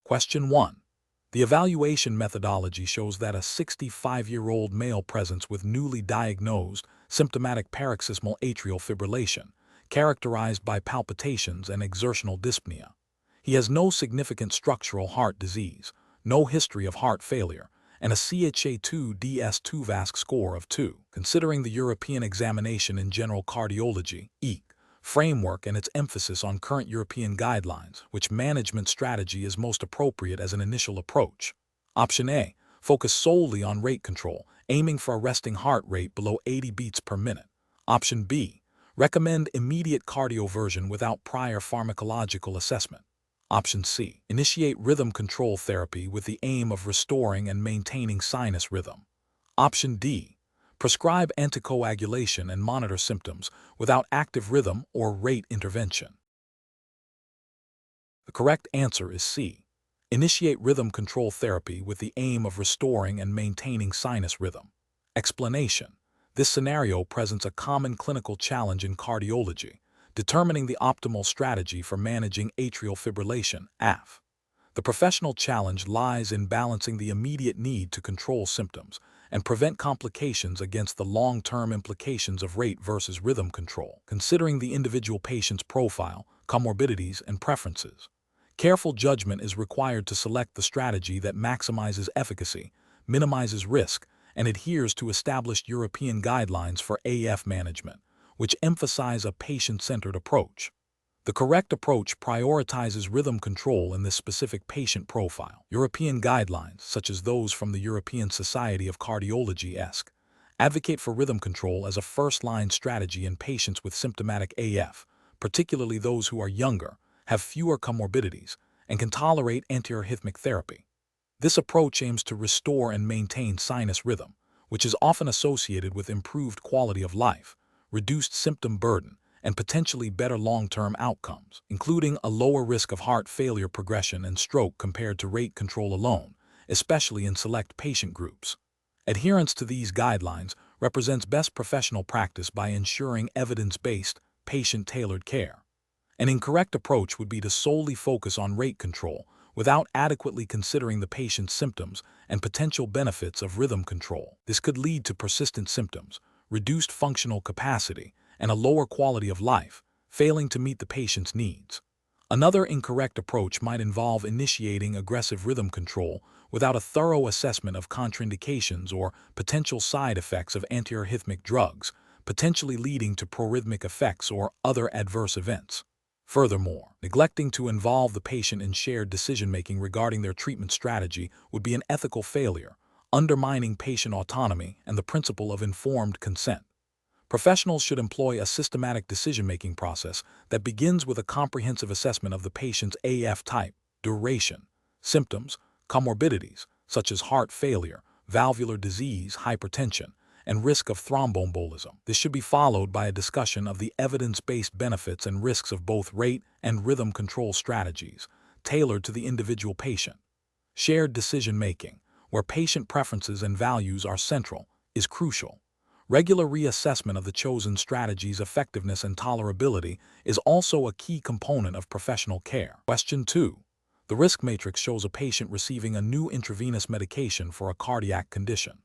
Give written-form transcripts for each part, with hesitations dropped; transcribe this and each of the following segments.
Question 1. The evaluation methodology shows that a 65-year-old male presents with newly diagnosed symptomatic paroxysmal atrial fibrillation, characterized by palpitations and exertional dyspnea. He has no significant structural heart disease, no history of heart failure, and a CHA2-DS2 VASC score of 2. Considering the European Examination in General Cardiology (EEC) framework and its emphasis on current European guidelines, which management strategy is most appropriate as an initial approach? Option A. Focus solely on rate control, aiming for a resting heart rate below 80 beats per minute. Option B. Recommend immediate cardioversion without prior pharmacological assessment. Option C. Initiate rhythm control therapy with the aim of restoring and maintaining sinus rhythm. Option D. Prescribe anticoagulation and monitor symptoms without active rhythm or rate intervention. The correct answer is C. Initiate rhythm control therapy with the aim of restoring and maintaining sinus rhythm. Explanation. This scenario presents a common clinical challenge in cardiology, determining the optimal strategy for managing atrial fibrillation (AF). The professional challenge lies in balancing the immediate need to control symptoms and prevent complications against the long-term implications of rate versus rhythm control, considering the individual patient's profile, comorbidities, and preferences. Careful judgment is required to select the strategy that maximizes efficacy, minimizes risk, and adheres to established European guidelines for AF management, which emphasize a patient-centered approach. The correct approach prioritizes rhythm control in this specific patient profile. European guidelines, such as those from the European Society of Cardiology (ESC), advocate for rhythm control as a first-line strategy in patients with symptomatic AF, particularly those who are younger, have fewer comorbidities, and can tolerate antiarrhythmic therapy. This approach aims to restore and maintain sinus rhythm, which is often associated with improved quality of life, reduced symptom burden, and potentially better long-term outcomes, including a lower risk of heart failure progression and stroke compared to rate control alone, especially in select patient groups. Adherence to these guidelines represents best professional practice by ensuring evidence-based, patient-tailored care. An incorrect approach would be to solely focus on rate control without adequately considering the patient's symptoms and potential benefits of rhythm control. This could lead to persistent symptoms, reduced functional capacity, and a lower quality of life, failing to meet the patient's needs. Another incorrect approach might involve initiating aggressive rhythm control without a thorough assessment of contraindications or potential side effects of antiarrhythmic drugs, potentially leading to proarrhythmic effects or other adverse events. Furthermore, neglecting to involve the patient in shared decision-making regarding their treatment strategy would be an ethical failure, undermining patient autonomy and the principle of informed consent. Professionals should employ a systematic decision-making process that begins with a comprehensive assessment of the patient's AF type, duration, symptoms, comorbidities, such as heart failure, valvular disease, hypertension, and risk of thromboembolism. This should be followed by a discussion of the evidence-based benefits and risks of both rate and rhythm control strategies, tailored to the individual patient. Shared decision-making, where patient preferences and values are central, is crucial. Regular reassessment of the chosen strategy's effectiveness and tolerability is also a key component of professional care. Question 2. The risk matrix shows a patient receiving a new intravenous medication for a cardiac condition.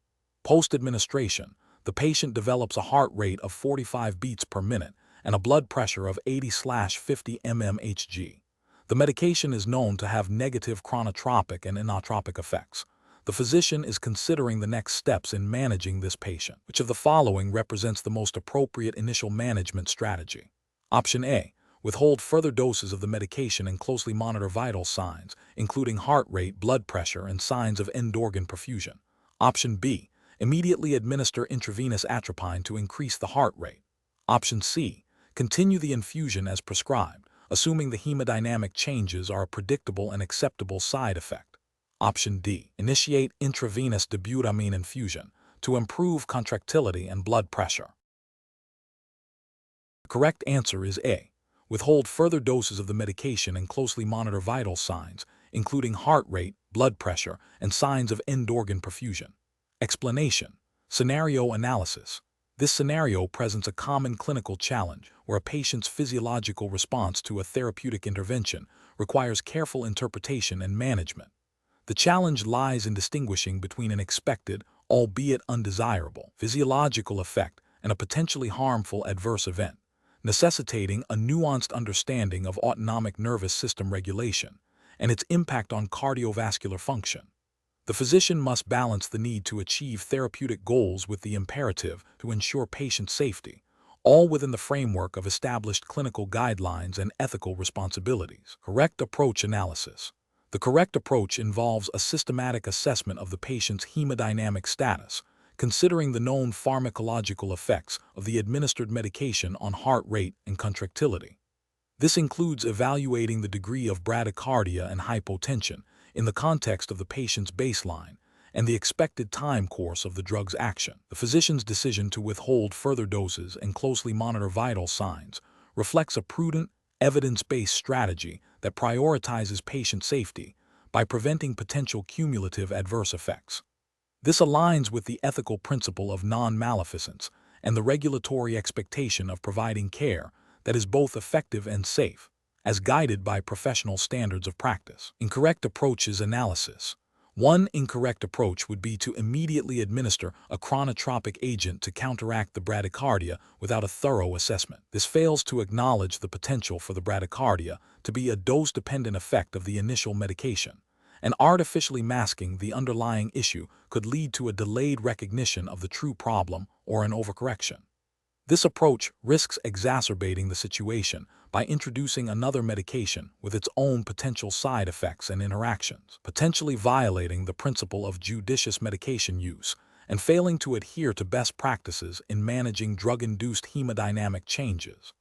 Post-administration, the patient develops a heart rate of 45 beats per minute and a blood pressure of 80/50 mmHg. The medication is known to have negative chronotropic and inotropic effects. The physician is considering the next steps in managing this patient. Which of the following represents the most appropriate initial management strategy? Option A. Withhold further doses of the medication and closely monitor vital signs, including heart rate, blood pressure, and signs of end-organ perfusion. Option B. Immediately administer intravenous atropine to increase the heart rate. Option C. Continue the infusion as prescribed, assuming the hemodynamic changes are a predictable and acceptable side effect. Option D. Initiate intravenous dobutamine infusion to improve contractility and blood pressure. The correct answer is A. Withhold further doses of the medication and closely monitor vital signs, including heart rate, blood pressure, and signs of end-organ perfusion. Explanation. Scenario analysis. This scenario presents a common clinical challenge where a patient's physiological response to a therapeutic intervention requires careful interpretation and management. The challenge lies in distinguishing between an expected, albeit undesirable, physiological effect and a potentially harmful adverse event, necessitating a nuanced understanding of autonomic nervous system regulation and its impact on cardiovascular function. The physician must balance the need to achieve therapeutic goals with the imperative to ensure patient safety, all within the framework of established clinical guidelines and ethical responsibilities. Correct approach analysis. The correct approach involves a systematic assessment of the patient's hemodynamic status, considering the known pharmacological effects of the administered medication on heart rate and contractility. This includes evaluating the degree of bradycardia and hypotension in the context of the patient's baseline and the expected time course of the drug's action. The physician's decision to withhold further doses and closely monitor vital signs reflects a prudent, evidence-based strategy that prioritizes patient safety by preventing potential cumulative adverse effects. This aligns with the ethical principle of non-maleficence and the regulatory expectation of providing care that is both effective and safe, as guided by professional standards of practice. Incorrect approaches analysis. One incorrect approach would be to immediately administer a chronotropic agent to counteract the bradycardia without a thorough assessment. This fails to acknowledge the potential for the bradycardia to be a dose-dependent effect of the initial medication, and artificially masking the underlying issue could lead to a delayed recognition of the true problem or an overcorrection. This approach risks exacerbating the situation by introducing another medication with its own potential side effects and interactions, potentially violating the principle of judicious medication use and failing to adhere to best practices in managing drug-induced hemodynamic changes.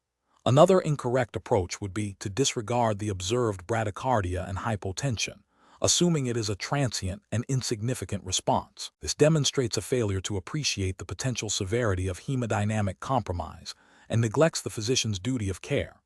Another incorrect approach would be to disregard the observed bradycardia and hypotension, assuming it is a transient and insignificant response. This demonstrates a failure to appreciate the potential severity of hemodynamic compromise and neglects the physician's duty of care.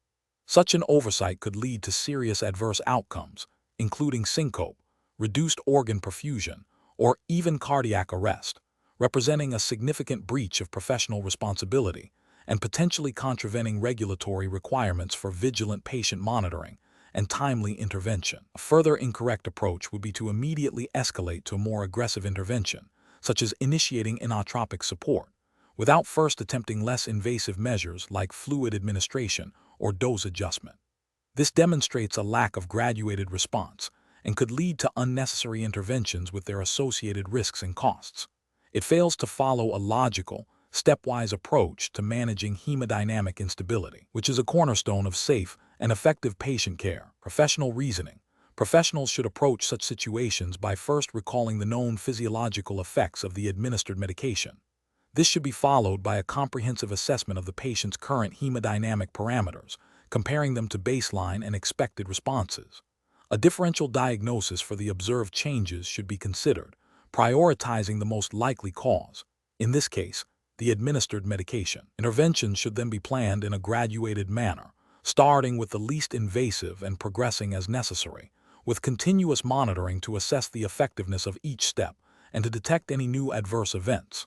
Such an oversight could lead to serious adverse outcomes, including syncope, reduced organ perfusion, or even cardiac arrest, representing a significant breach of professional responsibility and potentially contravening regulatory requirements for vigilant patient monitoring and timely intervention. A further incorrect approach would be to immediately escalate to a more aggressive intervention, such as initiating inotropic support, without first attempting less invasive measures like fluid administration or dose adjustment. This demonstrates a lack of graduated response and could lead to unnecessary interventions with their associated risks and costs. It fails to follow a logical, stepwise approach to managing hemodynamic instability, which is a cornerstone of safe and effective patient care. Professional reasoning. Professionals should approach such situations by first recalling the known physiological effects of the administered medication. This should be followed by a comprehensive assessment of the patient's current hemodynamic parameters, comparing them to baseline and expected responses. A differential diagnosis for the observed changes should be considered, prioritizing the most likely cause, in this case, the administered medication. Interventions should then be planned in a graduated manner, starting with the least invasive and progressing as necessary, with continuous monitoring to assess the effectiveness of each step and to detect any new adverse events.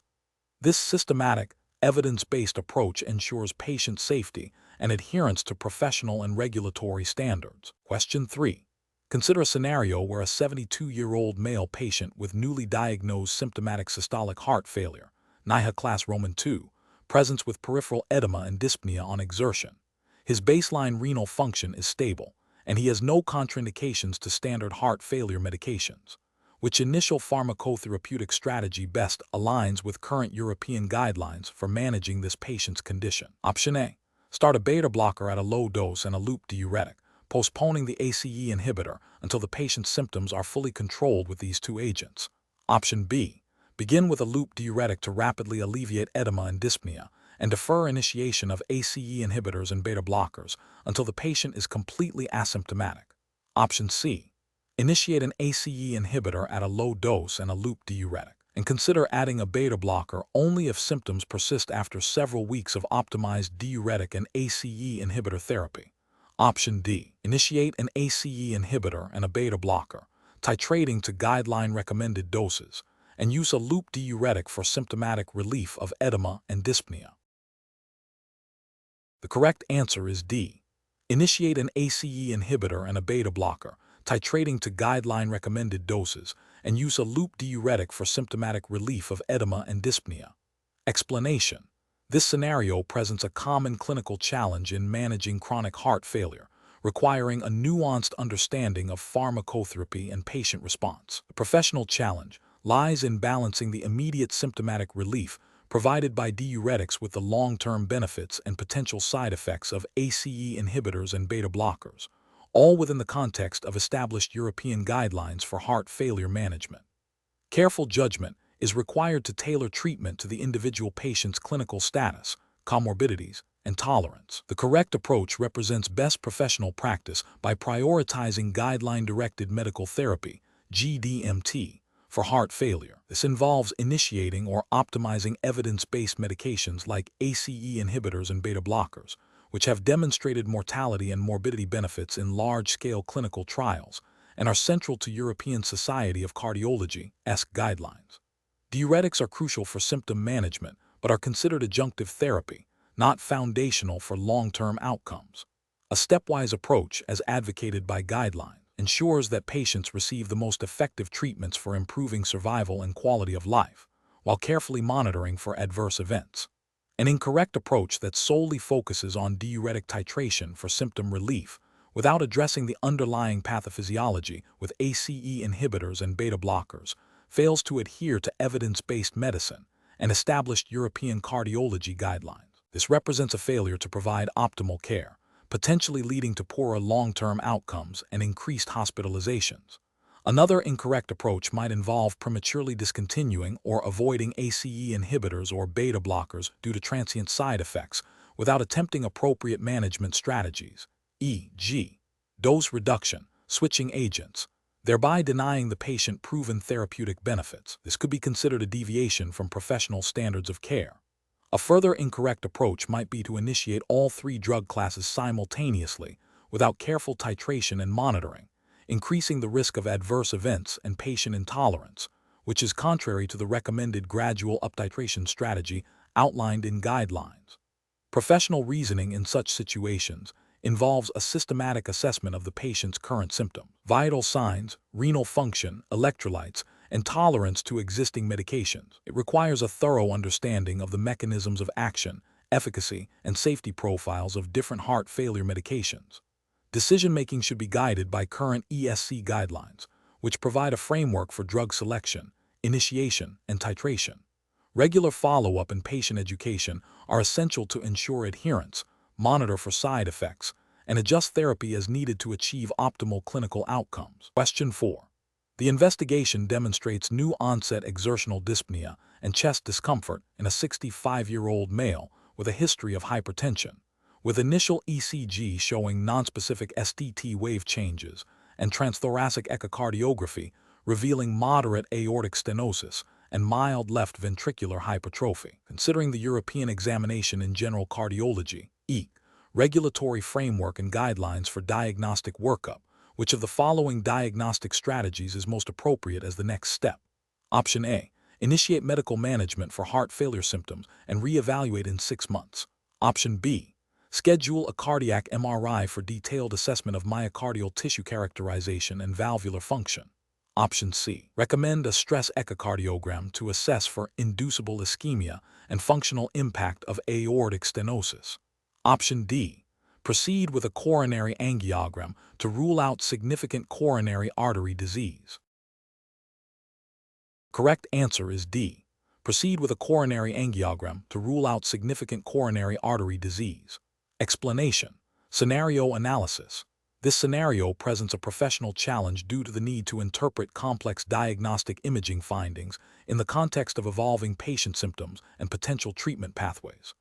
This systematic, evidence-based approach ensures patient safety and adherence to professional and regulatory standards. Question 3. Consider a scenario where a 72-year-old male patient with newly diagnosed symptomatic systolic heart failure, NYHA class Roman II, presents with peripheral edema and dyspnea on exertion. His baseline renal function is stable, and he has no contraindications to standard heart failure medications. Which initial pharmacotherapeutic strategy best aligns with current European guidelines for managing this patient's condition? Option A. Start a beta blocker at a low dose and a loop diuretic, postponing the ACE inhibitor until the patient's symptoms are fully controlled with these two agents. Option B. Begin with a loop diuretic to rapidly alleviate edema and dyspnea, and defer initiation of ACE inhibitors and beta blockers until the patient is completely asymptomatic. Option C. Initiate an ACE inhibitor at a low dose and a loop diuretic, and consider adding a beta blocker only if symptoms persist after several weeks of optimized diuretic and ACE inhibitor therapy. Option D. Initiate an ACE inhibitor and a beta blocker, titrating to guideline-recommended doses, and use a loop diuretic for symptomatic relief of edema and dyspnea. The correct answer is D. Initiate an ACE inhibitor and a beta blocker, titrating to guideline-recommended doses, and use a loop diuretic for symptomatic relief of edema and dyspnea. Explanation: this scenario presents a common clinical challenge in managing chronic heart failure, requiring a nuanced understanding of pharmacotherapy and patient response. The professional challenge lies in balancing the immediate symptomatic relief provided by diuretics with the long-term benefits and potential side effects of ACE inhibitors and beta blockers, all within the context of established European guidelines for heart failure management. Careful judgment is required to tailor treatment to the individual patient's clinical status, comorbidities, and tolerance. The correct approach represents best professional practice by prioritizing guideline-directed medical therapy, GDMT, for heart failure. This involves initiating or optimizing evidence-based medications like ACE inhibitors and beta blockers, which have demonstrated mortality and morbidity benefits in large-scale clinical trials and are central to European Society of Cardiology's guidelines. Diuretics are crucial for symptom management, but are considered adjunctive therapy, not foundational for long-term outcomes. A stepwise approach, as advocated by guidelines, ensures that patients receive the most effective treatments for improving survival and quality of life, while carefully monitoring for adverse events. An incorrect approach that solely focuses on diuretic titration for symptom relief without addressing the underlying pathophysiology with ACE inhibitors and beta blockers fails to adhere to evidence-based medicine and established European cardiology guidelines. This represents a failure to provide optimal care, potentially leading to poorer long-term outcomes and increased hospitalizations. Another incorrect approach might involve prematurely discontinuing or avoiding ACE inhibitors or beta blockers due to transient side effects without attempting appropriate management strategies, e.g., dose reduction, switching agents, thereby denying the patient proven therapeutic benefits. This could be considered a deviation from professional standards of care. A further incorrect approach might be to initiate all three drug classes simultaneously without careful titration and monitoring, increasing the risk of adverse events and patient intolerance, which is contrary to the recommended gradual uptitration strategy outlined in guidelines. Professional reasoning in such situations involves a systematic assessment of the patient's current symptoms, vital signs, renal function, electrolytes, and tolerance to existing medications. It requires a thorough understanding of the mechanisms of action, efficacy, and safety profiles of different heart failure medications. Decision-making should be guided by current ESC guidelines, which provide a framework for drug selection, initiation, and titration. Regular follow-up and patient education are essential to ensure adherence, monitor for side effects, and adjust therapy as needed to achieve optimal clinical outcomes. Question 4. The investigation demonstrates new-onset exertional dyspnea and chest discomfort in a 65-year-old male with a history of hypertension, with initial ECG showing nonspecific STT wave changes and transthoracic echocardiography revealing moderate aortic stenosis and mild left ventricular hypertrophy. Considering the European Examination in General Cardiology (EEC) regulatory framework and guidelines for diagnostic workup, which of the following diagnostic strategies is most appropriate as the next step? Option A. Initiate medical management for heart failure symptoms and reevaluate in 6 months. Option B. Schedule a cardiac MRI for detailed assessment of myocardial tissue characterization and valvular function. Option C. Recommend a stress echocardiogram to assess for inducible ischemia and functional impact of aortic stenosis. Option D. Proceed with a coronary angiogram to rule out significant coronary artery disease. Correct answer is D. Proceed with a coronary angiogram to rule out significant coronary artery disease. Explanation: scenario analysis. This scenario presents a professional challenge due to the need to interpret complex diagnostic imaging findings in the context of evolving patient symptoms and potential treatment pathways.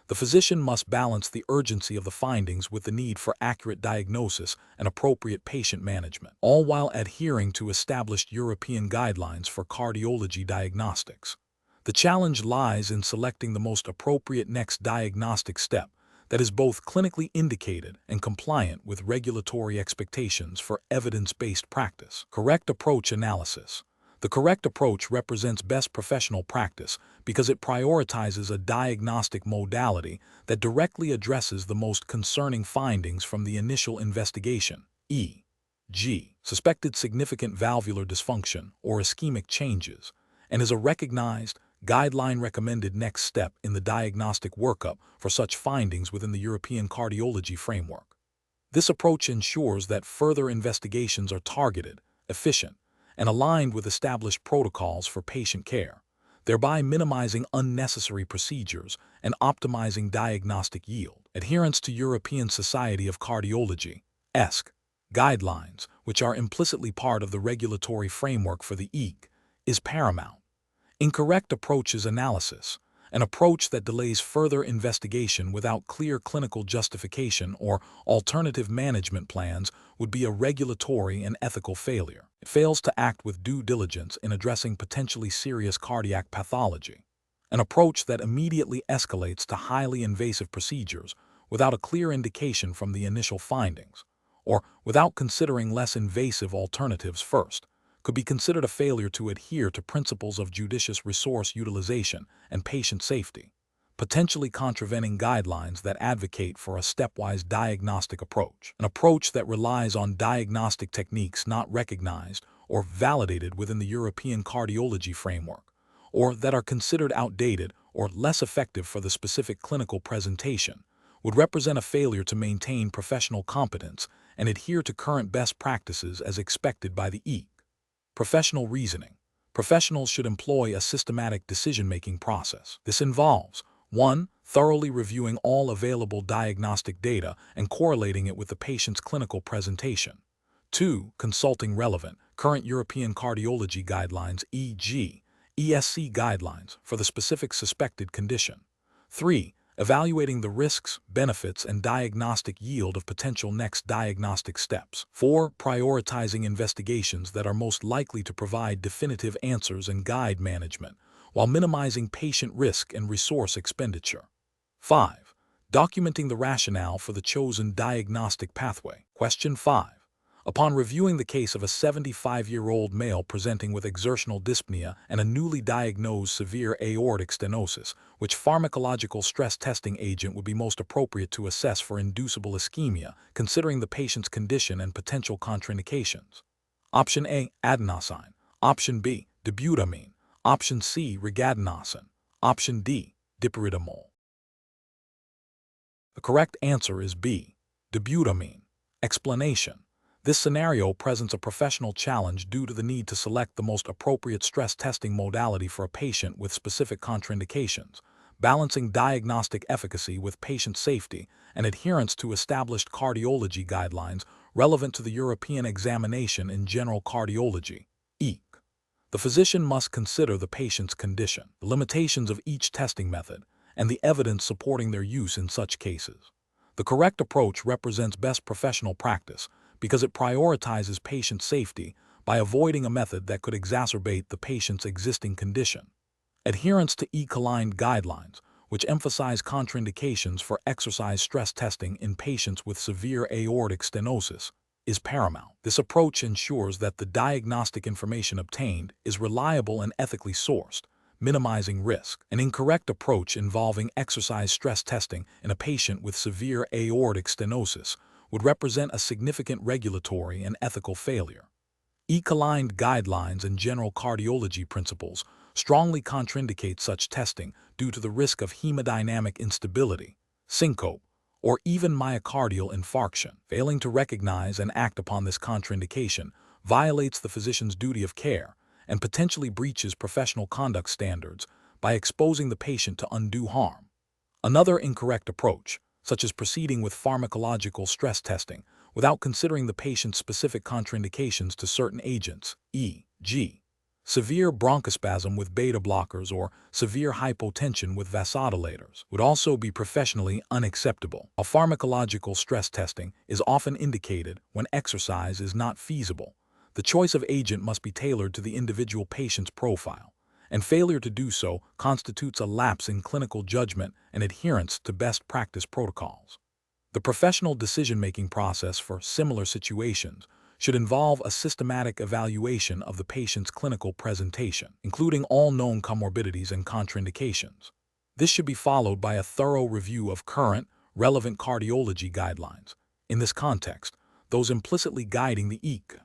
The physician must balance the urgency of the findings with the need for accurate diagnosis and appropriate patient management, all while adhering to established European guidelines for cardiology diagnostics. The challenge lies in selecting the most appropriate next diagnostic step that is both clinically indicated and compliant with regulatory expectations for evidence-based practice. Correct approach analysis. The correct approach represents best professional practice because it prioritizes a diagnostic modality that directly addresses the most concerning findings from the initial investigation, e.g., suspected significant valvular dysfunction or ischemic changes, and is a recognized, guideline-recommended next step in the diagnostic workup for such findings within the European Cardiology framework. This approach ensures that further investigations are targeted, efficient, and aligned with established protocols for patient care, thereby minimizing unnecessary procedures and optimizing diagnostic yield. Adherence to European Society of Cardiology (ESC) guidelines, which are implicitly part of the regulatory framework for the EEG, is paramount. Incorrect approach is analysis, an approach that delays further investigation without clear clinical justification or alternative management plans would be a regulatory and ethical failure. It fails to act with due diligence in addressing potentially serious cardiac pathology, an approach that immediately escalates to highly invasive procedures without a clear indication from the initial findings, or without considering less invasive alternatives first, could be considered a failure to adhere to principles of judicious resource utilization and patient safety, potentially contravening guidelines that advocate for a stepwise diagnostic approach, an approach that relies on diagnostic techniques not recognized or validated within the European Cardiology framework, or that are considered outdated or less effective for the specific clinical presentation, would represent a failure to maintain professional competence and adhere to current best practices as expected by the EEG. Professional reasoning. Professionals should employ a systematic decision-making process. This involves 1. Thoroughly reviewing all available diagnostic data and correlating it with the patient's clinical presentation. 2. Consulting relevant, current European cardiology guidelines e.g., ESC guidelines for the specific suspected condition. 3. Evaluating the risks, benefits, and diagnostic yield of potential next diagnostic steps. 4. Prioritizing investigations that are most likely to provide definitive answers and guide management, while minimizing patient risk and resource expenditure. 5. Documenting the rationale for the chosen diagnostic pathway. Question 5. Upon reviewing the case of a 75-year-old male presenting with exertional dyspnea and a newly diagnosed severe aortic stenosis, which pharmacological stress testing agent would be most appropriate to assess for inducible ischemia, considering the patient's condition and potential contraindications? Option A, adenosine. Option B, dobutamine. Option C, regadenoson. Option D, dipyridamole. The correct answer is B, dobutamine. Explanation. This scenario presents a professional challenge due to the need to select the most appropriate stress testing modality for a patient with specific contraindications, balancing diagnostic efficacy with patient safety and adherence to established cardiology guidelines relevant to the European examination in general cardiology, EEC. The physician must consider the patient's condition, the limitations of each testing method, and the evidence supporting their use in such cases. The correct approach represents best professional practice because it prioritizes patient safety by avoiding a method that could exacerbate the patient's existing condition. Adherence to EEC-aligned guidelines, which emphasize contraindications for exercise stress testing in patients with severe aortic stenosis, is paramount. This approach ensures that the diagnostic information obtained is reliable and ethically sourced, minimizing risk. An incorrect approach involving exercise stress testing in a patient with severe aortic stenosis would represent a significant regulatory and ethical failure. EEC-aligned guidelines and general cardiology principles strongly contraindicate such testing due to the risk of hemodynamic instability, syncope, or even myocardial infarction. Failing to recognize and act upon this contraindication violates the physician's duty of care and potentially breaches professional conduct standards by exposing the patient to undue harm. Another incorrect approach, such as proceeding with pharmacological stress testing without considering the patient's specific contraindications to certain agents, e.g., severe bronchospasm with beta blockers or severe hypotension with vasodilators, would also be professionally unacceptable. A pharmacological stress testing is often indicated when exercise is not feasible. The choice of agent must be tailored to the individual patient's profile, and failure to do so constitutes a lapse in clinical judgment and adherence to best practice protocols. The professional decision-making process for similar situations should involve a systematic evaluation of the patient's clinical presentation, including all known comorbidities and contraindications. This should be followed by a thorough review of current, relevant cardiology guidelines. In this context, those implicitly guiding the EEGC.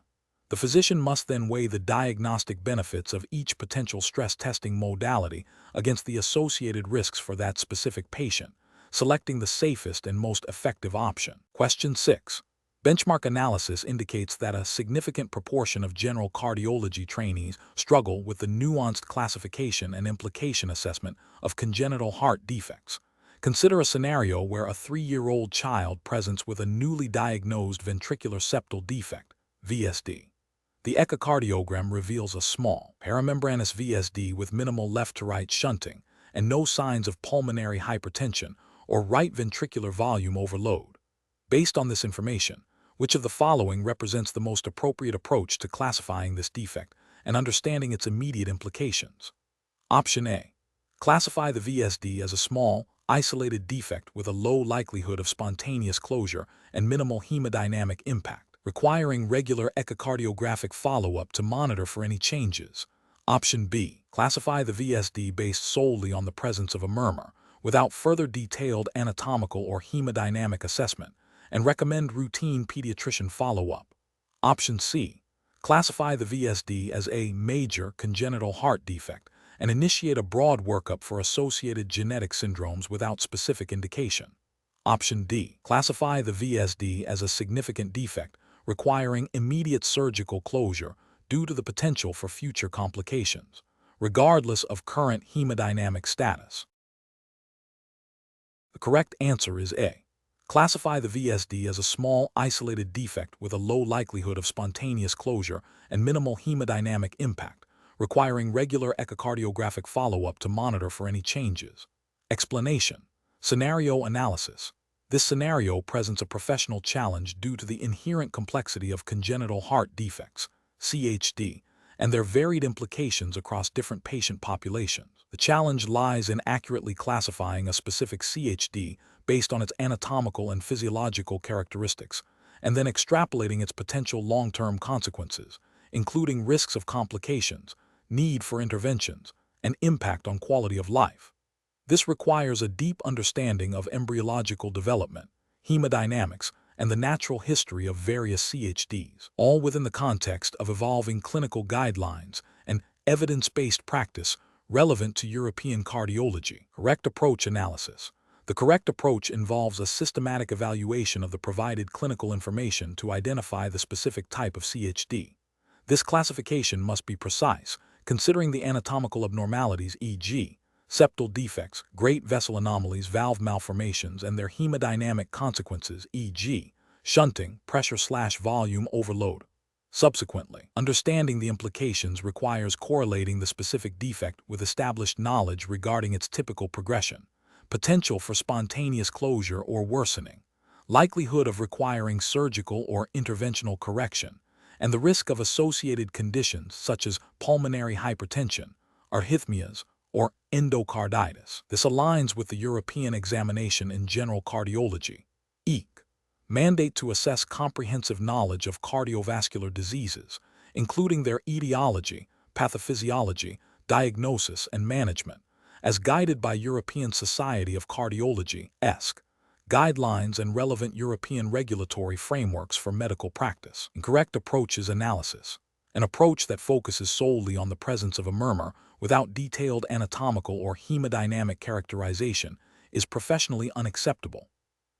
The physician must then weigh the diagnostic benefits of each potential stress testing modality against the associated risks for that specific patient, selecting the safest and most effective option. Question 6. Benchmark analysis indicates that a significant proportion of general cardiology trainees struggle with the nuanced classification and implication assessment of congenital heart defects. Consider a scenario where a 3-year-old child presents with a newly diagnosed ventricular septal defect, VSD. The echocardiogram reveals a small, paramembranous VSD with minimal left-to-right shunting and no signs of pulmonary hypertension or right ventricular volume overload. Based on this information, which of the following represents the most appropriate approach to classifying this defect and understanding its immediate implications? Option A. Classify the VSD as a small, isolated defect with a low likelihood of spontaneous closure and minimal hemodynamic impact, requiring regular echocardiographic follow-up to monitor for any changes. Option B. Classify the VSD based solely on the presence of a murmur, without further detailed anatomical or hemodynamic assessment, and recommend routine pediatrician follow-up. Option C. Classify the VSD as a major congenital heart defect and initiate a broad workup for associated genetic syndromes without specific indication. Option D. Classify the VSD as a significant defect requiring immediate surgical closure due to the potential for future complications, regardless of current hemodynamic status. The correct answer is A. Classify the VSD as a small, isolated defect with a low likelihood of spontaneous closure and minimal hemodynamic impact, requiring regular echocardiographic follow-up to monitor for any changes. Explanation. Scenario analysis. This scenario presents a professional challenge due to the inherent complexity of congenital heart defects, CHD, and their varied implications across different patient populations. The challenge lies in accurately classifying a specific CHD based on its anatomical and physiological characteristics, and then extrapolating its potential long-term consequences, including risks of complications, need for interventions, and impact on quality of life. This requires a deep understanding of embryological development, hemodynamics, and the natural history of various CHDs, all within the context of evolving clinical guidelines and evidence-based practice relevant to European cardiology. Correct approach analysis. The correct approach involves a systematic evaluation of the provided clinical information to identify the specific type of CHD. This classification must be precise, considering the anatomical abnormalities, e.g., septal defects, great vessel anomalies, valve malformations, and their hemodynamic consequences, e.g., shunting, pressure/volume overload. Subsequently, understanding the implications requires correlating the specific defect with established knowledge regarding its typical progression, potential for spontaneous closure or worsening, likelihood of requiring surgical or interventional correction, and the risk of associated conditions such as pulmonary hypertension, arrhythmias, or endocarditis. This aligns with the European Examination in General Cardiology, EEGC, mandate to assess comprehensive knowledge of cardiovascular diseases, including their etiology, pathophysiology, diagnosis, and management, as guided by European Society of Cardiology, ESC, guidelines and relevant European regulatory frameworks for medical practice. Incorrect approaches analysis. An approach that focuses solely on the presence of a murmur without detailed anatomical or hemodynamic characterization is professionally unacceptable.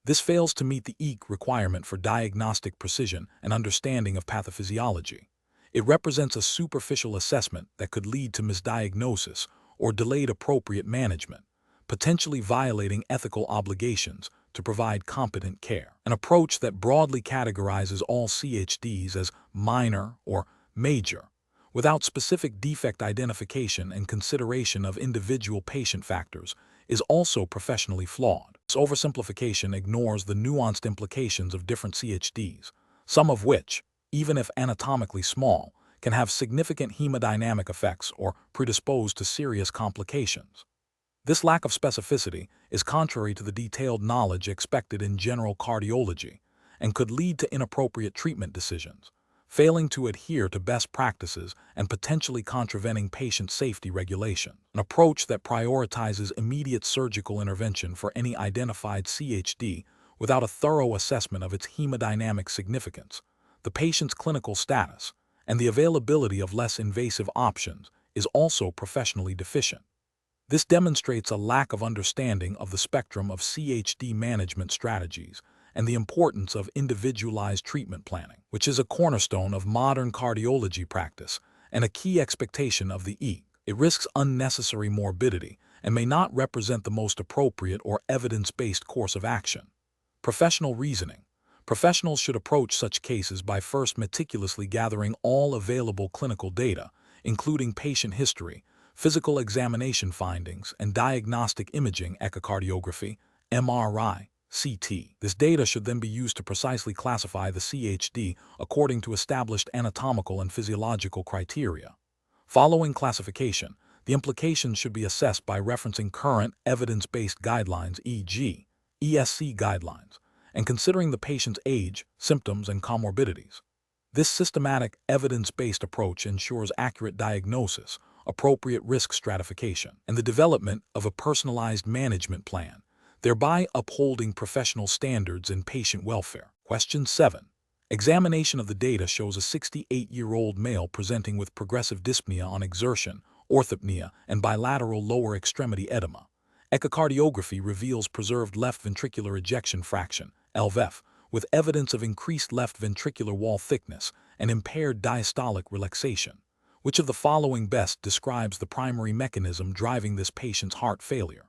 This fails to meet the EEGC requirement for diagnostic precision and understanding of pathophysiology. It represents a superficial assessment that could lead to misdiagnosis or delayed appropriate management, potentially violating ethical obligations to provide competent care. An approach that broadly categorizes all CHDs as minor or major, without specific defect identification and consideration of individual patient factors, is also professionally flawed. This oversimplification ignores the nuanced implications of different CHDs, some of which, even if anatomically small, can have significant hemodynamic effects or predispose to serious complications. This lack of specificity is contrary to the detailed knowledge expected in general cardiology and could lead to inappropriate treatment decisions, failing to adhere to best practices and potentially contravening patient safety regulation. An approach that prioritizes immediate surgical intervention for any identified CHD without a thorough assessment of its hemodynamic significance, the patient's clinical status, and the availability of less invasive options is also professionally deficient. This demonstrates a lack of understanding of the spectrum of CHD management strategies and the importance of individualized treatment planning, which is a cornerstone of modern cardiology practice and a key expectation of the EEG. It risks unnecessary morbidity and may not represent the most appropriate or evidence-based course of action. Professional reasoning. Professionals should approach such cases by first meticulously gathering all available clinical data, including patient history, physical examination findings, and diagnostic imaging echocardiography, MRI, CT. This data should then be used to precisely classify the CHD according to established anatomical and physiological criteria. Following classification, the implications should be assessed by referencing current evidence-based guidelines, e.g., ESC guidelines, and considering the patient's age, symptoms, and comorbidities. This systematic, evidence-based approach ensures accurate diagnosis, appropriate risk stratification, and the development of a personalized management plan, thereby upholding professional standards in patient welfare. Question 7. Examination of the data shows a 68-year-old male presenting with progressive dyspnea on exertion, orthopnea, and bilateral lower extremity edema. Echocardiography reveals preserved left ventricular ejection fraction, LVEF, with evidence of increased left ventricular wall thickness and impaired diastolic relaxation. Which of the following best describes the primary mechanism driving this patient's heart failure?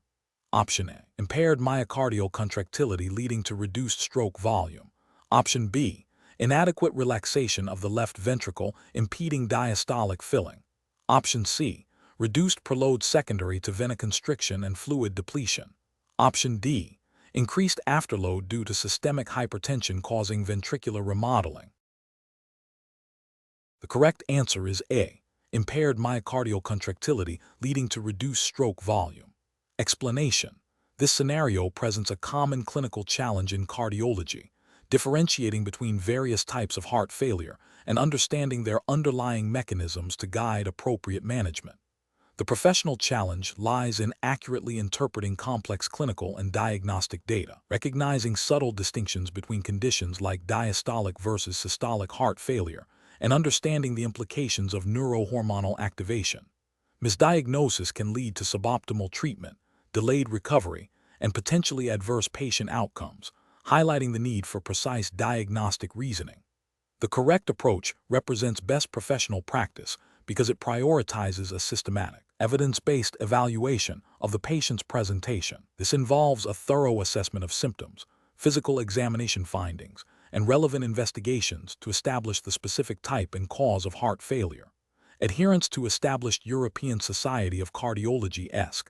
Option A. Impaired myocardial contractility leading to reduced stroke volume. Option B. Inadequate relaxation of the left ventricle impeding diastolic filling. Option C. Reduced preload secondary to venoconstriction and fluid depletion. Option D. Increased afterload due to systemic hypertension causing ventricular remodeling. The correct answer is A. Impaired myocardial contractility leading to reduced stroke volume. Explanation. This scenario presents a common clinical challenge in cardiology, differentiating between various types of heart failure and understanding their underlying mechanisms to guide appropriate management. The professional challenge lies in accurately interpreting complex clinical and diagnostic data, recognizing subtle distinctions between conditions like diastolic versus systolic heart failure, and understanding the implications of neurohormonal activation. Misdiagnosis can lead to suboptimal treatment, delayed recovery, and potentially adverse patient outcomes, highlighting the need for precise diagnostic reasoning. The correct approach represents best professional practice because it prioritizes a systematic, evidence-based evaluation of the patient's presentation. This involves a thorough assessment of symptoms, physical examination findings, and relevant investigations to establish the specific type and cause of heart failure. Adherence to established European Society of Cardiology (ESC)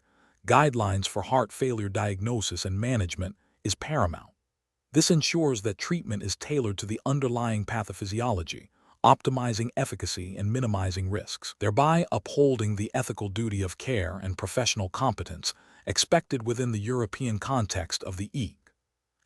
guidelines for heart failure diagnosis and management is paramount. This ensures that treatment is tailored to the underlying pathophysiology, optimizing efficacy and minimizing risks, thereby upholding the ethical duty of care and professional competence expected within the European context of the EEG.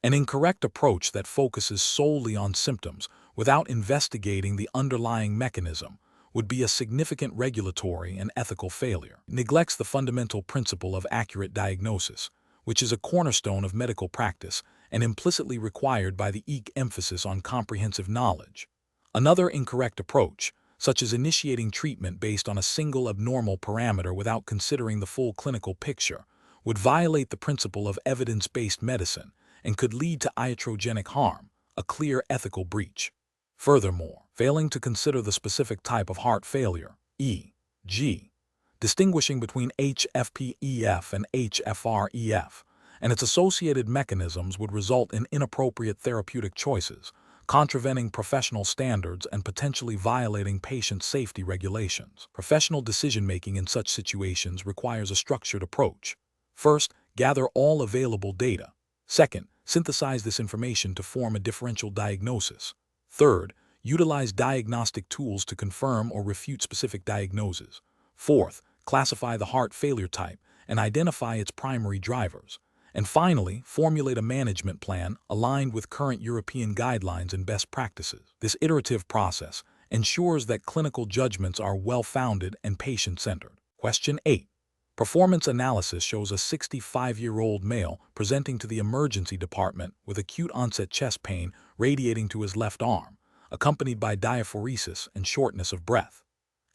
An incorrect approach that focuses solely on symptoms without investigating the underlying mechanism would be a significant regulatory and ethical failure. It neglects the fundamental principle of accurate diagnosis, which is a cornerstone of medical practice and implicitly required by the EEG emphasis on comprehensive knowledge. Another incorrect approach, such as initiating treatment based on a single abnormal parameter without considering the full clinical picture, would violate the principle of evidence-based medicine and could lead to iatrogenic harm, a clear ethical breach. Furthermore, failing to consider the specific type of heart failure, e.g., distinguishing between HFpEF and HFrEF, and its associated mechanisms would result in inappropriate therapeutic choices, contravening professional standards and potentially violating patient safety regulations. Professional decision-making in such situations requires a structured approach. First, gather all available data. Second, synthesize this information to form a differential diagnosis. Third, utilize diagnostic tools to confirm or refute specific diagnoses. Fourth, classify the heart failure type and identify its primary drivers. And finally, formulate a management plan aligned with current European guidelines and best practices. This iterative process ensures that clinical judgments are well-founded and patient-centered. Question 8. Performance analysis shows a 65-year-old male presenting to the emergency department with acute onset chest pain radiating to his left arm, accompanied by diaphoresis and shortness of breath.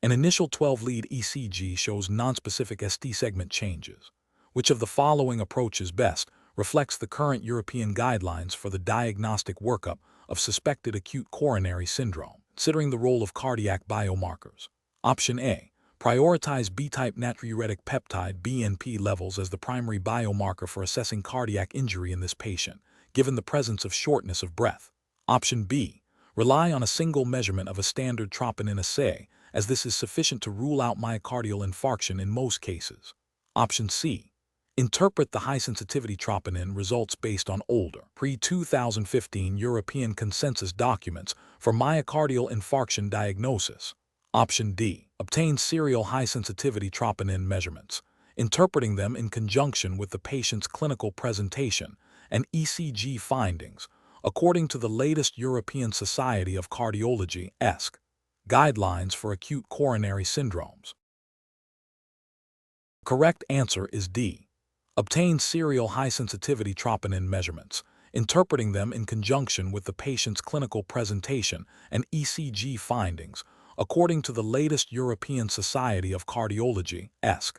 An initial 12-lead ECG shows nonspecific ST segment changes. Which of the following approaches best reflects the current European guidelines for the diagnostic workup of suspected acute coronary syndrome, considering the role of cardiac biomarkers? Option A. Prioritize B-type natriuretic peptide BNP levels as the primary biomarker for assessing cardiac injury in this patient, given the presence of shortness of breath. Option B. Rely on a single measurement of a standard troponin assay, as this is sufficient to rule out myocardial infarction in most cases. Option C. Interpret the high-sensitivity troponin results based on older, pre-2015 European consensus documents for myocardial infarction diagnosis. Option D. Obtain serial high-sensitivity troponin measurements, interpreting them in conjunction with the patient's clinical presentation and ECG findings, according to the latest European Society of Cardiology (ESC) guidelines for acute coronary syndromes. Correct answer is D. Obtain serial high-sensitivity troponin measurements, interpreting them in conjunction with the patient's clinical presentation and ECG findings, according to the latest European Society of Cardiology (ESC)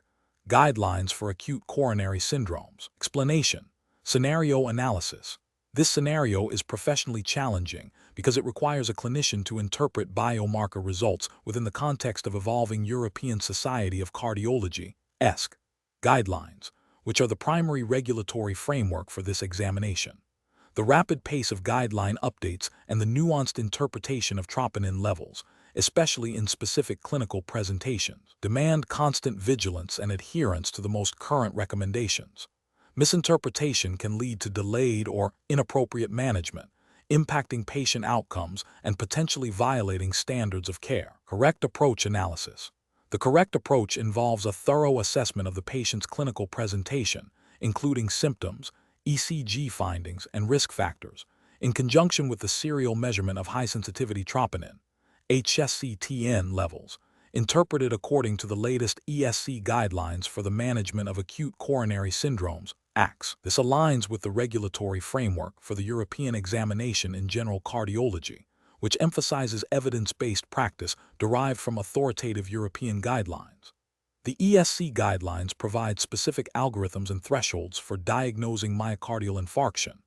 guidelines for acute coronary syndromes. Explanation: Scenario analysis. This scenario is professionally challenging because it requires a clinician to interpret biomarker results within the context of evolving European Society of Cardiology (ESC) guidelines, which are the primary regulatory framework for this examination. The rapid pace of guideline updates and the nuanced interpretation of troponin levels, especially in specific clinical presentations, demand constant vigilance and adherence to the most current recommendations. Misinterpretation can lead to delayed or inappropriate management, impacting patient outcomes and potentially violating standards of care. Correct approach analysis. The correct approach involves a thorough assessment of the patient's clinical presentation, including symptoms, ECG findings, and risk factors, in conjunction with the serial measurement of high-sensitivity troponin, HSCTN levels, interpreted according to the latest ESC guidelines for the management of acute coronary syndromes, ACS. This aligns with the regulatory framework for the European examination in general cardiology, which emphasizes evidence-based practice derived from authoritative European guidelines. The ESC guidelines provide specific algorithms and thresholds for diagnosing myocardial infarction,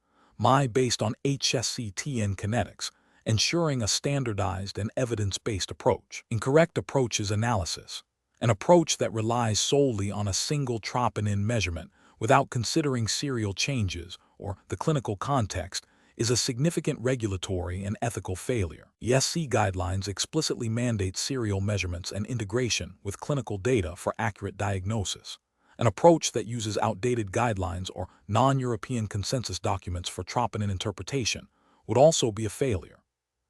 based on HSCTN kinetics, ensuring a standardized and evidence-based approach. Incorrect approaches analysis. An approach that relies solely on a single troponin measurement without considering serial changes or the clinical context is a significant regulatory and ethical failure. ESC guidelines explicitly mandate serial measurements and integration with clinical data for accurate diagnosis. An approach that uses outdated guidelines or non-European consensus documents for troponin interpretation would also be a failure.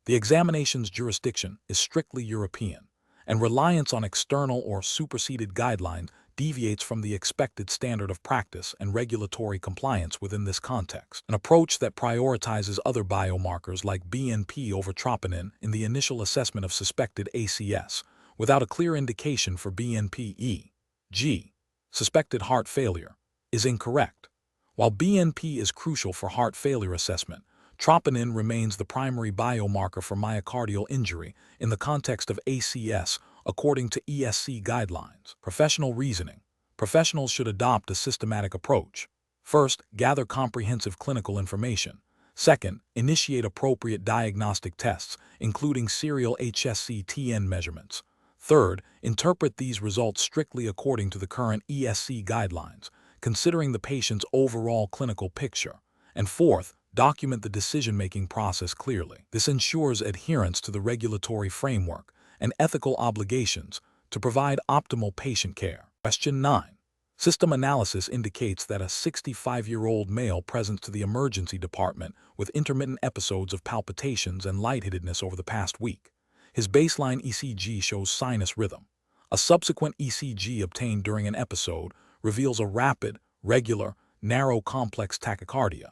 The examination's jurisdiction is strictly European, and reliance on external or superseded guidelines deviates from the expected standard of practice and regulatory compliance within this context. An approach that prioritizes other biomarkers like BNP over troponin in the initial assessment of suspected ACS, without a clear indication for BNP EEGC, suspected heart failure, is incorrect. While BNP is crucial for heart failure assessment, troponin remains the primary biomarker for myocardial injury in the context of ACS according to ESC guidelines. Professional reasoning. Professionals should adopt a systematic approach. First, gather comprehensive clinical information. Second, initiate appropriate diagnostic tests, including serial HSCTN measurements. Third, interpret these results strictly according to the current ESC guidelines, considering the patient's overall clinical picture. And fourth, document the decision-making process clearly. This ensures adherence to the regulatory framework and ethical obligations to provide optimal patient care. Question 9. System analysis indicates that a 65-year-old male presents to the emergency department with intermittent episodes of palpitations and lightheadedness over the past week. His baseline ECG shows sinus rhythm. A subsequent ECG obtained during an episode reveals a rapid, regular, narrow complex tachycardia.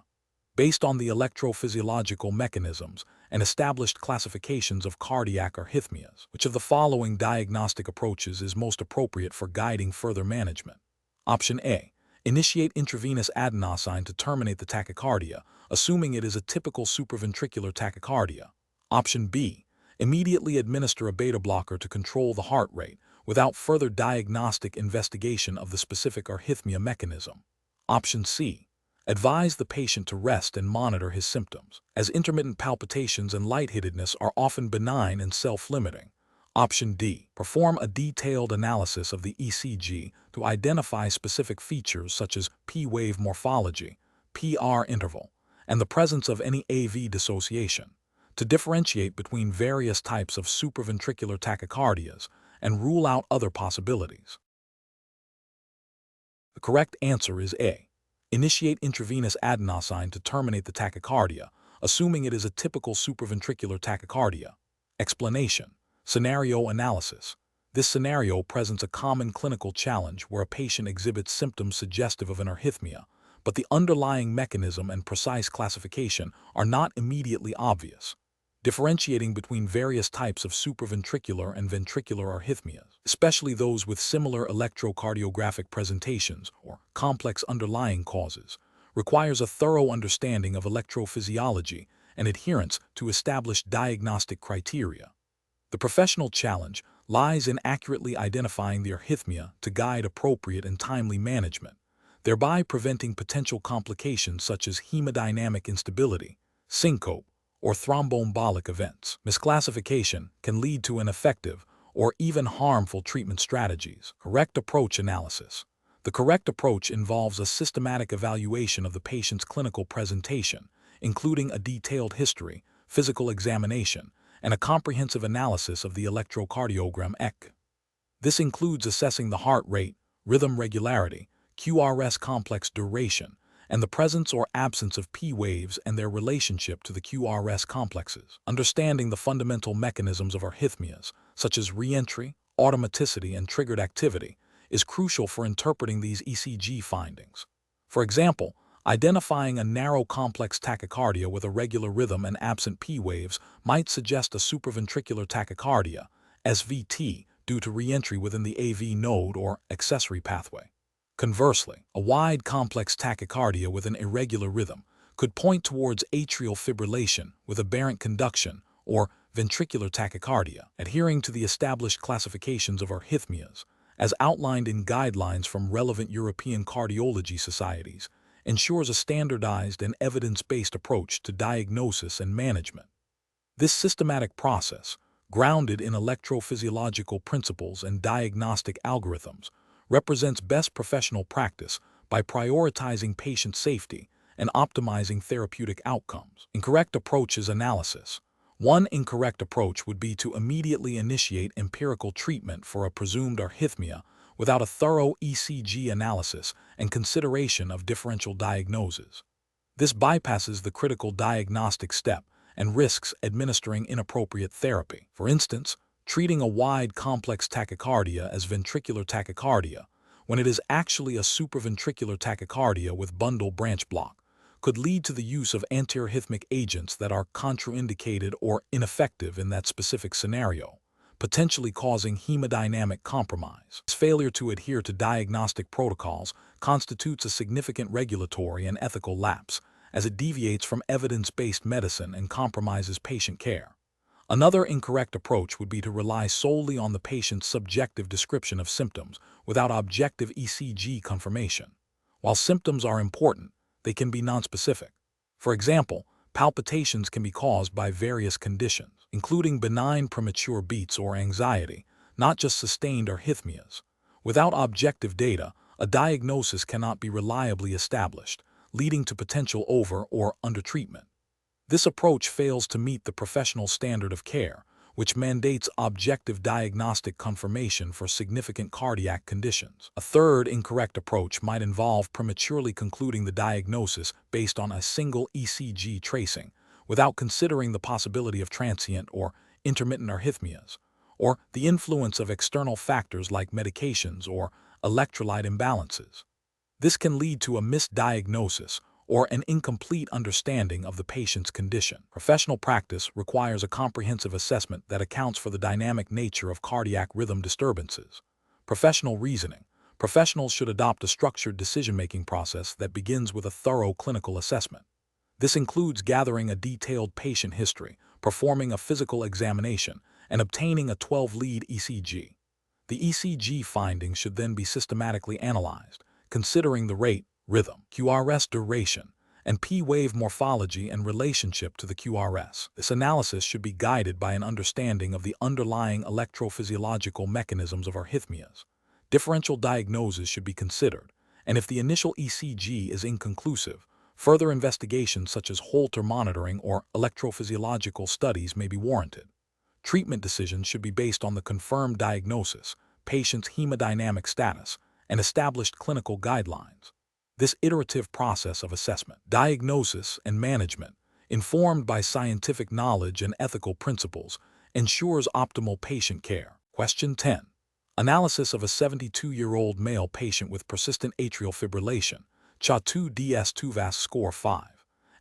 based on the electrophysiological mechanisms and established classifications of cardiac arrhythmias. Which of the following diagnostic approaches is most appropriate for guiding further management? Option A. Initiate intravenous adenosine to terminate the tachycardia, assuming it is a typical supraventricular tachycardia. Option B. Immediately administer a beta blocker to control the heart rate without further diagnostic investigation of the specific arrhythmia mechanism. Option C. Advise the patient to rest and monitor his symptoms, as intermittent palpitations and lightheadedness are often benign and self-limiting. Option D. Perform a detailed analysis of the ECG to identify specific features such as P-wave morphology, PR interval, and the presence of any AV dissociation, to differentiate between various types of supraventricular tachycardias and rule out other possibilities. The correct answer is A. Initiate intravenous adenosine to terminate the tachycardia, assuming it is a typical supraventricular tachycardia. Explanation: scenario analysis. This scenario presents a common clinical challenge where a patient exhibits symptoms suggestive of an arrhythmia, but the underlying mechanism and precise classification are not immediately obvious, differentiating between various types of supraventricular and ventricular arrhythmias, especially those with similar electrocardiographic presentations or complex underlying causes, requires a thorough understanding of electrophysiology and adherence to established diagnostic criteria. The professional challenge lies in accurately identifying the arrhythmia to guide appropriate and timely management, thereby preventing potential complications such as hemodynamic instability, syncope, or thromboembolic events. Misclassification can lead to ineffective or even harmful treatment strategies. Correct approach analysis. The correct approach involves a systematic evaluation of the patient's clinical presentation, including a detailed history, physical examination, and a comprehensive analysis of the electrocardiogram EEG. This includes assessing the heart rate, rhythm regularity, QRS complex duration, and the presence or absence of P waves and their relationship to the QRS complexes. Understanding the fundamental mechanisms of arrhythmias, such as reentry, automaticity, and triggered activity, is crucial for interpreting these ECG findings. For example, identifying a narrow complex tachycardia with a regular rhythm and absent P waves might suggest a supraventricular tachycardia, SVT, due to reentry within the AV node or accessory pathway. Conversely, a wide complex tachycardia with an irregular rhythm could point towards atrial fibrillation with aberrant conduction or ventricular tachycardia. Adhering to the established classifications of arrhythmias, as outlined in guidelines from relevant European cardiology societies, ensures a standardized and evidence-based approach to diagnosis and management. This systematic process, grounded in electrophysiological principles and diagnostic algorithms, represents best professional practice by prioritizing patient safety and optimizing therapeutic outcomes. Incorrect approaches analysis. One incorrect approach would be to immediately initiate empirical treatment for a presumed arrhythmia without a thorough ECG analysis and consideration of differential diagnoses. This bypasses the critical diagnostic step and risks administering inappropriate therapy. For instance, treating a wide complex tachycardia as ventricular tachycardia, when it is actually a supraventricular tachycardia with bundle branch block, could lead to the use of antiarrhythmic agents that are contraindicated or ineffective in that specific scenario, potentially causing hemodynamic compromise. This failure to adhere to diagnostic protocols constitutes a significant regulatory and ethical lapse, as it deviates from evidence-based medicine and compromises patient care. Another incorrect approach would be to rely solely on the patient's subjective description of symptoms without objective ECG confirmation. While symptoms are important, they can be nonspecific. For example, palpitations can be caused by various conditions, including benign premature beats or anxiety, not just sustained arrhythmias. Without objective data, a diagnosis cannot be reliably established, leading to potential over- or undertreatment. This approach fails to meet the professional standard of care, which mandates objective diagnostic confirmation for significant cardiac conditions. A third incorrect approach might involve prematurely concluding the diagnosis based on a single ECG tracing, without considering the possibility of transient or intermittent arrhythmias, or the influence of external factors like medications or electrolyte imbalances. This can lead to a misdiagnosis or an incomplete understanding of the patient's condition. Professional practice requires a comprehensive assessment that accounts for the dynamic nature of cardiac rhythm disturbances. Professional reasoning. Professionals should adopt a structured decision-making process that begins with a thorough clinical assessment. This includes gathering a detailed patient history, performing a physical examination, and obtaining a 12-lead ECG. The ECG findings should then be systematically analyzed, considering the rate, rhythm, QRS duration, and P-wave morphology and relationship to the QRS. This analysis should be guided by an understanding of the underlying electrophysiological mechanisms of arrhythmias. Differential diagnosis should be considered, and if the initial ECG is inconclusive, further investigations such as Holter monitoring or electrophysiological studies may be warranted. Treatment decisions should be based on the confirmed diagnosis, patient's hemodynamic status, and established clinical guidelines. This iterative process of assessment, diagnosis, and management, informed by scientific knowledge and ethical principles, ensures optimal patient care. Question 10. Analysis of a 72-year-old male patient with persistent atrial fibrillation, CHA2DS2 VAS score 5,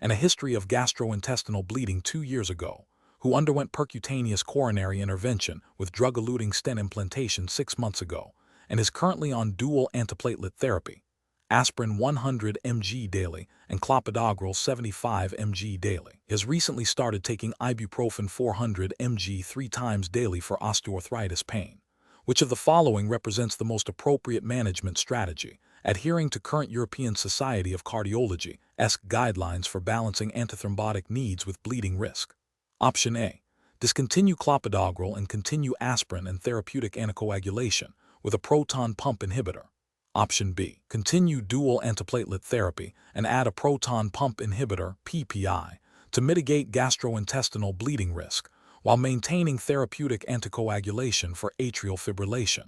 and a history of gastrointestinal bleeding 2 years ago, who underwent percutaneous coronary intervention with drug-eluting stent implantation 6 months ago, and is currently on dual antiplatelet therapy, aspirin 100 mg daily and clopidogrel 75 mg daily. He has recently started taking ibuprofen 400 mg 3 times daily for osteoarthritis pain. Which of the following represents the most appropriate management strategy, adhering to current European Society of Cardiology guidelines for balancing antithrombotic needs with bleeding risk? Option A. Discontinue clopidogrel and continue aspirin and therapeutic anticoagulation with a proton pump inhibitor. Option B. Continue dual antiplatelet therapy and add a proton pump inhibitor, PPI, to mitigate gastrointestinal bleeding risk, while maintaining therapeutic anticoagulation for atrial fibrillation.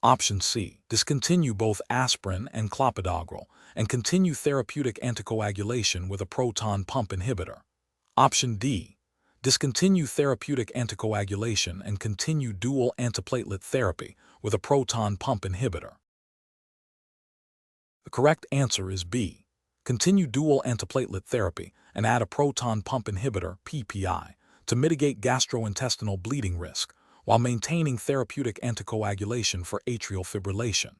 Option C. Discontinue both aspirin and clopidogrel and continue therapeutic anticoagulation with a proton pump inhibitor. Option D. Discontinue therapeutic anticoagulation and continue dual antiplatelet therapy with a proton pump inhibitor. The correct answer is B. Continue dual antiplatelet therapy and add a proton pump inhibitor, PPI, to mitigate gastrointestinal bleeding risk, while maintaining therapeutic anticoagulation for atrial fibrillation.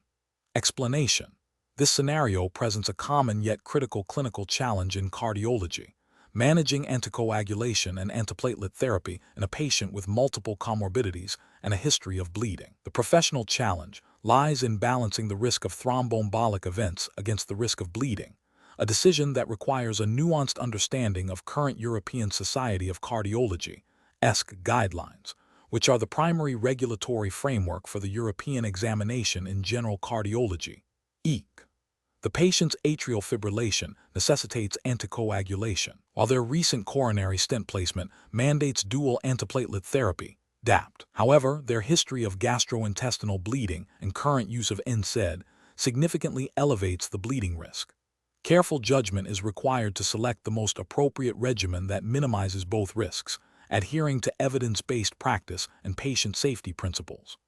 Explanation. This scenario presents a common yet critical clinical challenge in cardiology, managing anticoagulation and antiplatelet therapy in a patient with multiple comorbidities and a history of bleeding. The professional challenge lies in balancing the risk of thromboembolic events against the risk of bleeding, a decision that requires a nuanced understanding of current European Society of Cardiology guidelines, which are the primary regulatory framework for the European examination in general cardiology, EEC. The patient's atrial fibrillation necessitates anticoagulation, while their recent coronary stent placement mandates dual antiplatelet therapy, DAPT. However, their history of gastrointestinal bleeding and current use of NSAID significantly elevates the bleeding risk. Careful judgment is required to select the most appropriate regimen that minimizes both risks, adhering to evidence-based practice and patient safety principles.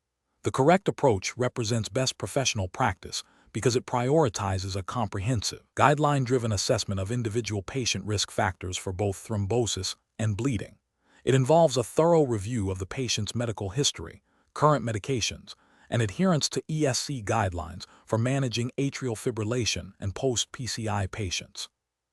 The correct approach represents best professional practice because it prioritizes a comprehensive, guideline-driven assessment of individual patient risk factors for both thrombosis and bleeding. It involves a thorough review of the patient's medical history, current medications, and adherence to ESC guidelines for managing atrial fibrillation and post-PCI patients.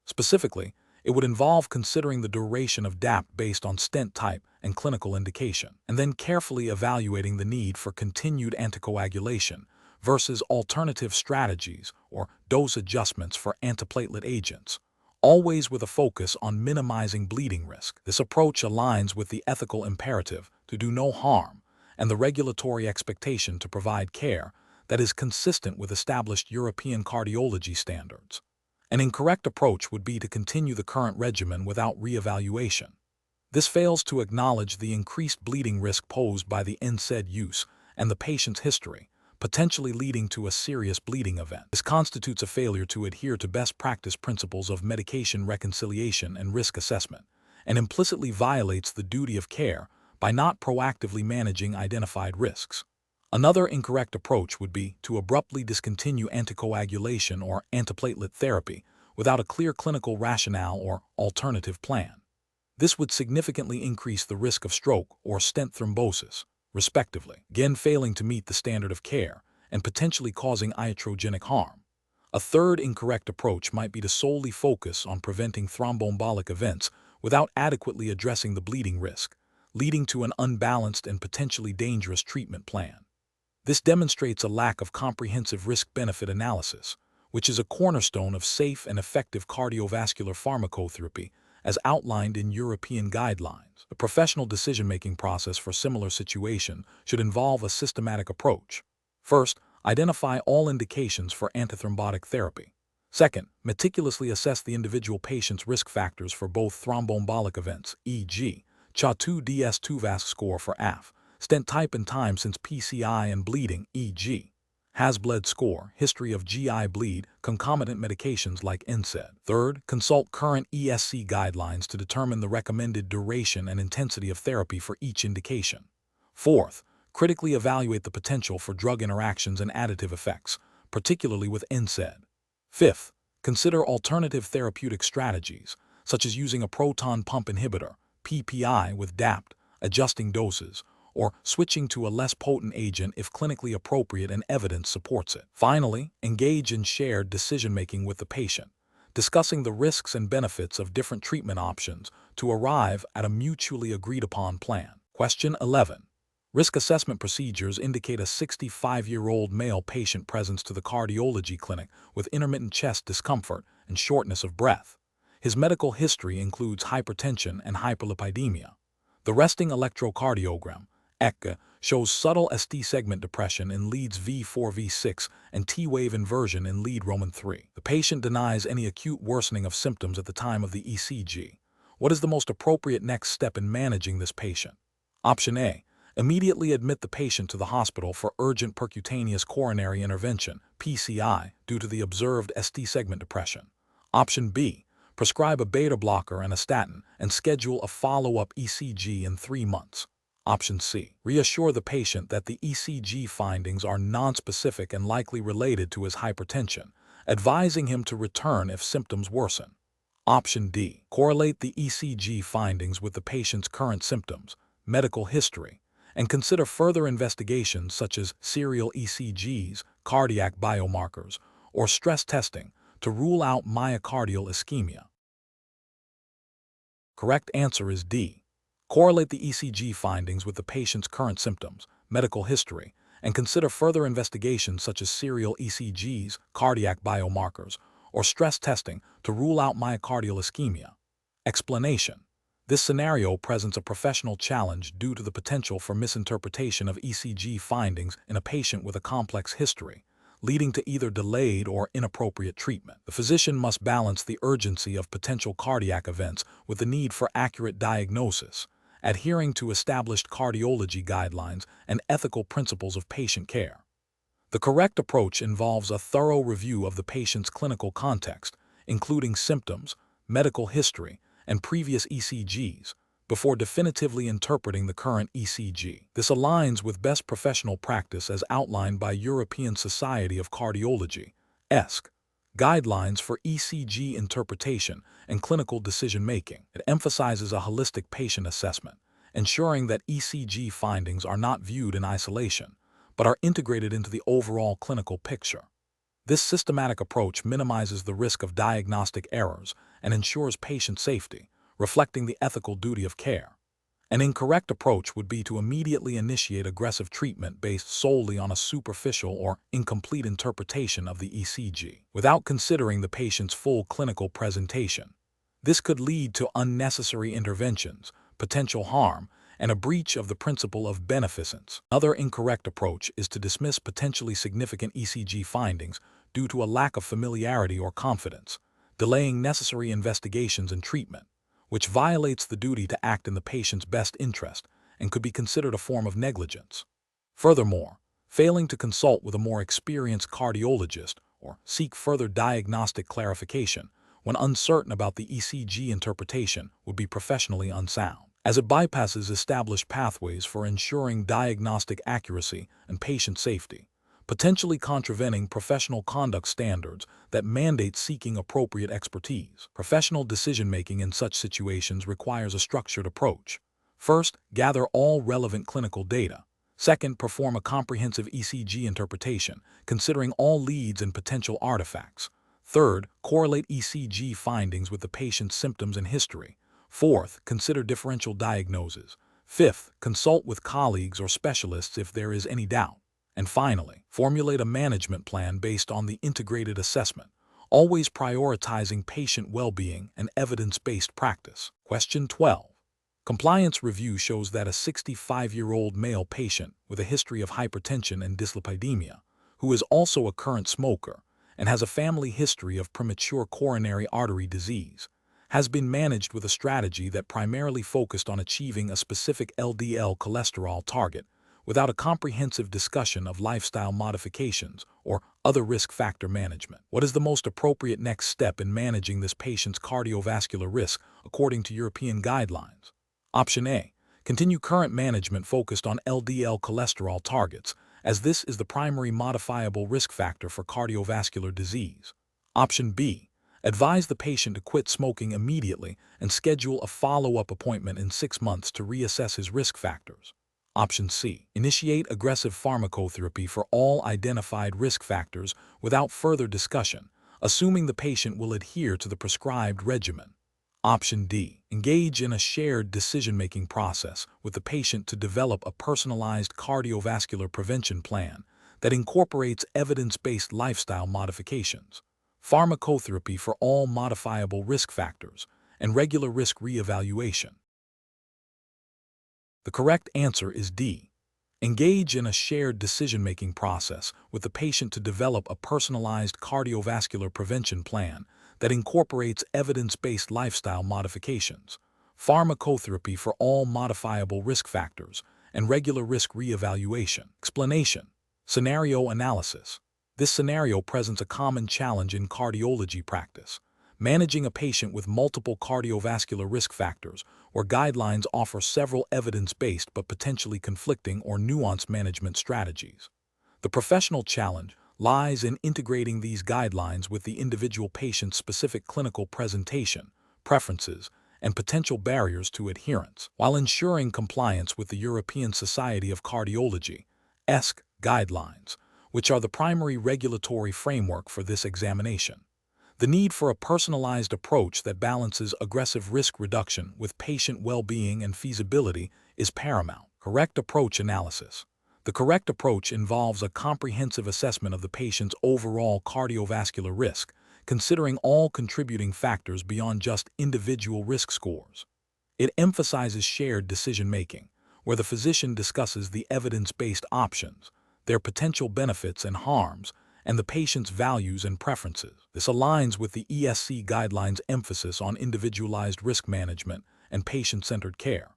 Specifically, it would involve considering the duration of DAPT based on stent type and clinical indication, and then carefully evaluating the need for continued anticoagulation versus alternative strategies or dose adjustments for antiplatelet agents, always with a focus on minimizing bleeding risk. This approach aligns with the ethical imperative to do no harm and the regulatory expectation to provide care that is consistent with established European cardiology standards. An incorrect approach would be to continue the current regimen without reevaluation. This fails to acknowledge the increased bleeding risk posed by the NSAID use and the patient's history, potentially leading to a serious bleeding event. This constitutes a failure to adhere to best practice principles of medication reconciliation and risk assessment, and implicitly violates the duty of care by not proactively managing identified risks. Another incorrect approach would be to abruptly discontinue anticoagulation or antiplatelet therapy without a clear clinical rationale or alternative plan. This would significantly increase the risk of stroke or stent thrombosis, respectively, again failing to meet the standard of care and potentially causing iatrogenic harm. A third incorrect approach might be to solely focus on preventing thromboembolic events without adequately addressing the bleeding risk, leading to an unbalanced and potentially dangerous treatment plan. This demonstrates a lack of comprehensive risk-benefit analysis, which is a cornerstone of safe and effective cardiovascular pharmacotherapy as outlined in European guidelines. The professional decision-making process for similar situation should involve a systematic approach. First, identify all indications for antithrombotic therapy. Second, meticulously assess the individual patient's risk factors for both thromboembolic events, e.g., CHA2DS2 VASC score for AF, stent type and time since PCI and bleeding, e.g., has-bled score, history of GI bleed, concomitant medications like NSAID. Third, consult current ESC guidelines to determine the recommended duration and intensity of therapy for each indication. Fourth, critically evaluate the potential for drug interactions and additive effects, particularly with NSAID. Fifth, consider alternative therapeutic strategies, such as using a proton pump inhibitor, PPI with DAPT, adjusting doses, or switching to a less potent agent if clinically appropriate and evidence supports it. Finally, engage in shared decision-making with the patient, discussing the risks and benefits of different treatment options to arrive at a mutually agreed-upon plan. Question 11. Risk assessment procedures indicate a 65-year-old male patient presents to the cardiology clinic with intermittent chest discomfort and shortness of breath. His medical history includes hypertension and hyperlipidemia. The resting electrocardiogram, EEGC, shows subtle ST segment depression in leads V4, V6 and T-wave inversion in lead Roman 3. The patient denies any acute worsening of symptoms at the time of the ECG. What is the most appropriate next step in managing this patient? Option A. Immediately admit the patient to the hospital for urgent percutaneous coronary intervention, PCI, due to the observed ST segment depression. Option B. Prescribe a beta blocker and a statin and schedule a follow-up ECG in 3 months. Option C. Reassure the patient that the ECG findings are nonspecific and likely related to his hypertension, advising him to return if symptoms worsen. Option D. Correlate the ECG findings with the patient's current symptoms, medical history, and consider further investigations such as serial ECGs, cardiac biomarkers, or stress testing to rule out myocardial ischemia. Correct answer is D. Correlate the ECG findings with the patient's current symptoms, medical history, and consider further investigations such as serial ECGs, cardiac biomarkers, or stress testing to rule out myocardial ischemia. Explanation. This scenario presents a professional challenge due to the potential for misinterpretation of ECG findings in a patient with a complex history, leading to either delayed or inappropriate treatment. The physician must balance the urgency of potential cardiac events with the need for accurate diagnosis, adhering to established cardiology guidelines and ethical principles of patient care. The correct approach involves a thorough review of the patient's clinical context, including symptoms, medical history, and previous ECGs, before definitively interpreting the current ECG. This aligns with best professional practice as outlined by European Society of Cardiology, ESC, guidelines for ECG interpretation and clinical decision-making. It emphasizes a holistic patient assessment, ensuring that ECG findings are not viewed in isolation, but are integrated into the overall clinical picture. This systematic approach minimizes the risk of diagnostic errors and ensures patient safety, reflecting the ethical duty of care. An incorrect approach would be to immediately initiate aggressive treatment based solely on a superficial or incomplete interpretation of the ECG, without considering the patient's full clinical presentation. This could lead to unnecessary interventions, potential harm, and a breach of the principle of beneficence. Another incorrect approach is to dismiss potentially significant ECG findings due to a lack of familiarity or confidence, delaying necessary investigations and treatment, which violates the duty to act in the patient's best interest and could be considered a form of negligence. Furthermore, failing to consult with a more experienced cardiologist or seek further diagnostic clarification when uncertain about the ECG interpretation would be professionally unsound, as it bypasses established pathways for ensuring diagnostic accuracy and patient safety, potentially contravening professional conduct standards that mandate seeking appropriate expertise. Professional decision-making in such situations requires a structured approach. First, gather all relevant clinical data. Second, perform a comprehensive ECG interpretation, considering all leads and potential artifacts. Third, correlate ECG findings with the patient's symptoms and history. Fourth, consider differential diagnoses. Fifth, consult with colleagues or specialists if there is any doubt. And finally, formulate a management plan based on the integrated assessment, always prioritizing patient well-being and evidence-based practice. Question 12. Compliance review shows that a 65-year-old male patient with a history of hypertension and dyslipidemia, who is also a current smoker and has a family history of premature coronary artery disease, has been managed with a strategy that primarily focused on achieving a specific LDL cholesterol target without a comprehensive discussion of lifestyle modifications or other risk factor management. What is the most appropriate next step in managing this patient's cardiovascular risk according to European guidelines? Option A. Continue current management focused on LDL cholesterol targets, as this is the primary modifiable risk factor for cardiovascular disease. Option B. Advise the patient to quit smoking immediately and schedule a follow-up appointment in 6 months to reassess his risk factors. Option C. Initiate aggressive pharmacotherapy for all identified risk factors without further discussion, assuming the patient will adhere to the prescribed regimen. Option D. Engage in a shared decision-making process with the patient to develop a personalized cardiovascular prevention plan that incorporates evidence-based lifestyle modifications, pharmacotherapy for all modifiable risk factors, and regular risk reevaluation. The correct answer is D. Engage in a shared decision-making process with the patient to develop a personalized cardiovascular prevention plan that incorporates evidence-based lifestyle modifications, pharmacotherapy for all modifiable risk factors, and regular risk reevaluation. Explanation. Scenario analysis. This scenario presents a common challenge in cardiology practice. Managing a patient with multiple cardiovascular risk factors, where guidelines offer several evidence-based but potentially conflicting or nuanced management strategies. The professional challenge lies in integrating these guidelines with the individual patient's specific clinical presentation, preferences, and potential barriers to adherence, while ensuring compliance with the European Society of Cardiology (ESC) guidelines, which are the primary regulatory framework for this examination. The need for a personalized approach that balances aggressive risk reduction with patient well-being and feasibility is paramount. Correct approach analysis. The correct approach involves a comprehensive assessment of the patient's overall cardiovascular risk, considering all contributing factors beyond just individual risk scores. It emphasizes shared decision-making, where the physician discusses the evidence-based options, their potential benefits and harms, and the patient's values and preferences. This aligns with the ESC guidelines' emphasis on individualized risk management and patient-centered care.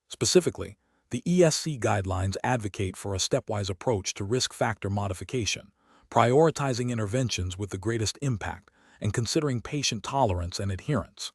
Specifically, the ESC guidelines advocate for a stepwise approach to risk factor modification, prioritizing interventions with the greatest impact and considering patient tolerance and adherence.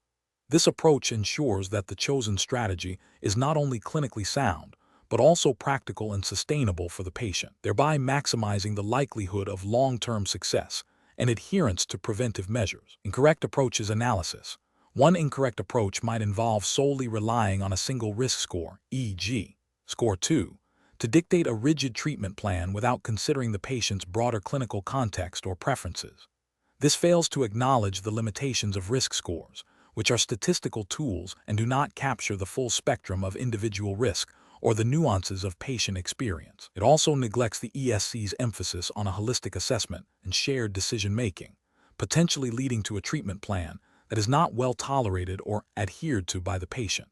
This approach ensures that the chosen strategy is not only clinically sound, but also practical and sustainable for the patient, thereby maximizing the likelihood of long-term success and adherence to preventive measures. Incorrect approaches analysis. One incorrect approach might involve solely relying on a single risk score, e.g., score 2, to dictate a rigid treatment plan without considering the patient's broader clinical context or preferences. This fails to acknowledge the limitations of risk scores, which are statistical tools and do not capture the full spectrum of individual risk or the nuances of patient experience. It also neglects the ESC's emphasis on a holistic assessment and shared decision-making, potentially leading to a treatment plan that is not well tolerated or adhered to by the patient.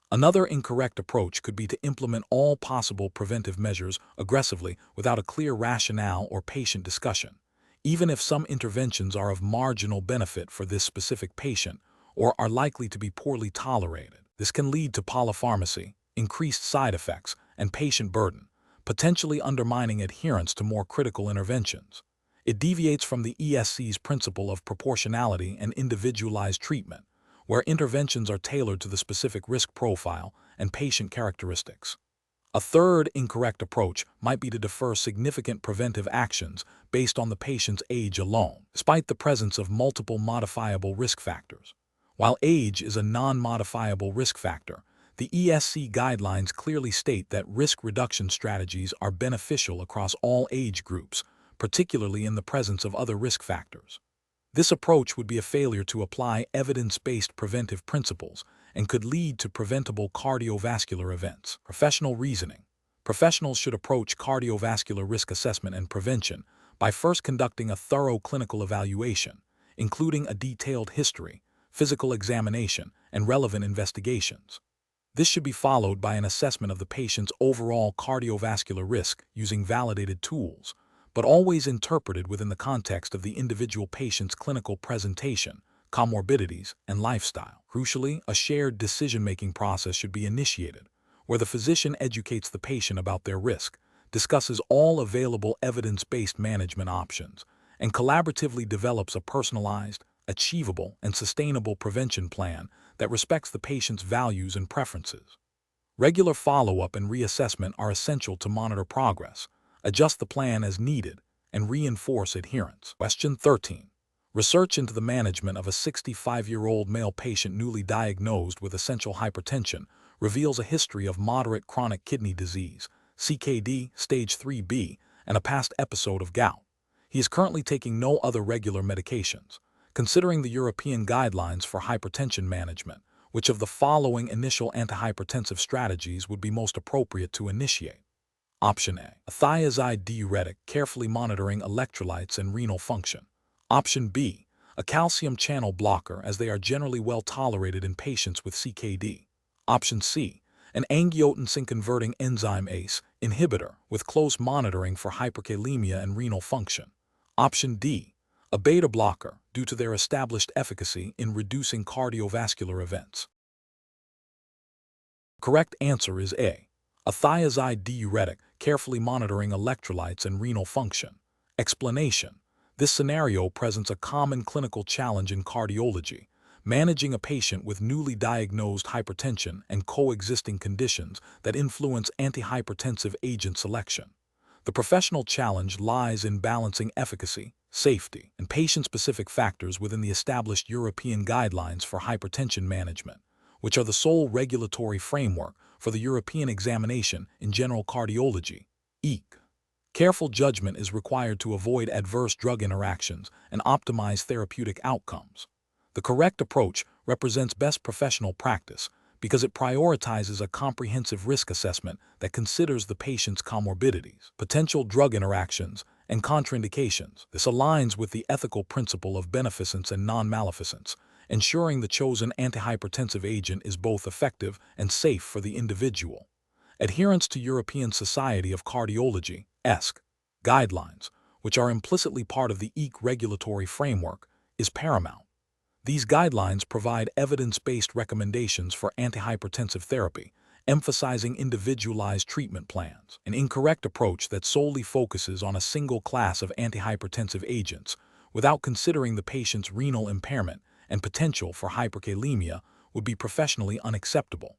Another incorrect approach could be to implement all possible preventive measures aggressively without a clear rationale or patient discussion, even if some interventions are of marginal benefit for this specific patient or are likely to be poorly tolerated. This can lead to polypharmacy, increased side effects, and patient burden, potentially undermining adherence to more critical interventions. It deviates from the ESC's principle of proportionality and individualized treatment, where interventions are tailored to the specific risk profile and patient characteristics. A third incorrect approach might be to defer significant preventive actions based on the patient's age alone, despite the presence of multiple modifiable risk factors. While age is a non-modifiable risk factor, the ESC guidelines clearly state that risk reduction strategies are beneficial across all age groups, particularly in the presence of other risk factors. This approach would be a failure to apply evidence-based preventive principles and could lead to preventable cardiovascular events. Professional reasoning. Professionals should approach cardiovascular risk assessment and prevention by first conducting a thorough clinical evaluation, including a detailed history, physical examination, and relevant investigations. This should be followed by an assessment of the patient's overall cardiovascular risk using validated tools, but always interpreted within the context of the individual patient's clinical presentation, comorbidities, and lifestyle. Crucially, a shared decision-making process should be initiated, where the physician educates the patient about their risk, discusses all available evidence-based management options, and collaboratively develops a personalized, achievable, and sustainable prevention plan that respects the patient's values and preferences. Regular follow-up and reassessment are essential to monitor progress, adjust the plan as needed, and reinforce adherence. Question 13. Research into the management of a 65-year-old male patient newly diagnosed with essential hypertension reveals a history of moderate chronic kidney disease, CKD, stage 3B, and a past episode of gout. He is currently taking no other regular medications. Considering the European guidelines for hypertension management, which of the following initial antihypertensive strategies would be most appropriate to initiate? Option A. A thiazide diuretic, carefully monitoring electrolytes and renal function. Option B. A calcium channel blocker, as they are generally well tolerated in patients with CKD. Option C. An angiotensin-converting enzyme ACE inhibitor with close monitoring for hyperkalemia and renal function. Option D. A beta blocker, due to their established efficacy in reducing cardiovascular events. Correct answer is A. A thiazide diuretic, carefully monitoring electrolytes and renal function. Explanation. This scenario presents a common clinical challenge in cardiology, managing a patient with newly diagnosed hypertension and coexisting conditions that influence antihypertensive agent selection. The professional challenge lies in balancing efficacy, safety, and patient-specific factors within the established European guidelines for hypertension management, which are the sole regulatory framework for the European examination in general cardiology, EEC. Careful judgment is required to avoid adverse drug interactions and optimize therapeutic outcomes. The correct approach represents best professional practice because it prioritizes a comprehensive risk assessment that considers the patient's comorbidities, potential drug interactions, and contraindications. This aligns with the ethical principle of beneficence and non-maleficence, ensuring the chosen antihypertensive agent is both effective and safe for the individual. Adherence to European Society of Cardiology (ESC) guidelines, which are implicitly part of the EEC regulatory framework, is paramount. These guidelines provide evidence-based recommendations for antihypertensive therapy, emphasizing individualized treatment plans. An incorrect approach that solely focuses on a single class of antihypertensive agents without considering the patient's renal impairment and potential for hyperkalemia would be professionally unacceptable.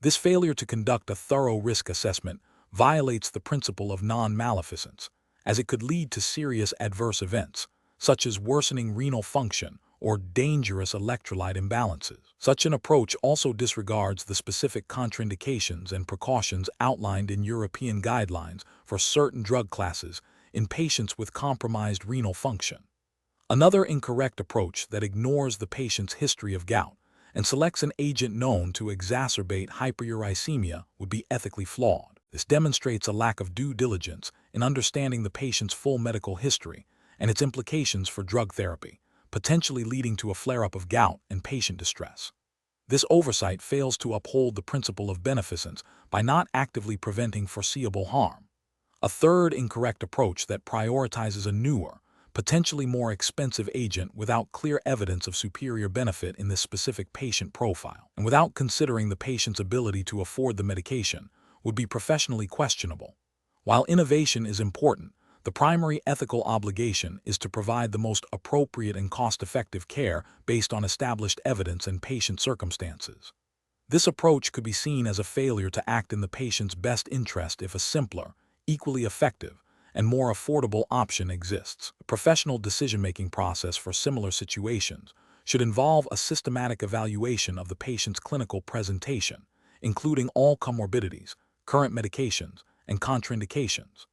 This failure to conduct a thorough risk assessment violates the principle of non-maleficence, as it could lead to serious adverse events, such as worsening renal function or dangerous electrolyte imbalances. Such an approach also disregards the specific contraindications and precautions outlined in European guidelines for certain drug classes in patients with compromised renal function. Another incorrect approach that ignores the patient's history of gout and selects an agent known to exacerbate hyperuricemia would be ethically flawed. This demonstrates a lack of due diligence in understanding the patient's full medical history and its implications for drug therapy, potentially leading to a flare-up of gout and patient distress. This oversight fails to uphold the principle of beneficence by not actively preventing foreseeable harm. A third incorrect approach that prioritizes a newer, potentially more expensive agent without clear evidence of superior benefit in this specific patient profile, and without considering the patient's ability to afford the medication, would be professionally questionable. While innovation is important, the primary ethical obligation is to provide the most appropriate and cost-effective care based on established evidence and patient circumstances. This approach could be seen as a failure to act in the patient's best interest if a simpler, equally effective, and more affordable option exists. A professional decision-making process for similar situations should involve a systematic evaluation of the patient's clinical presentation, including all comorbidities, current medications, and contraindications.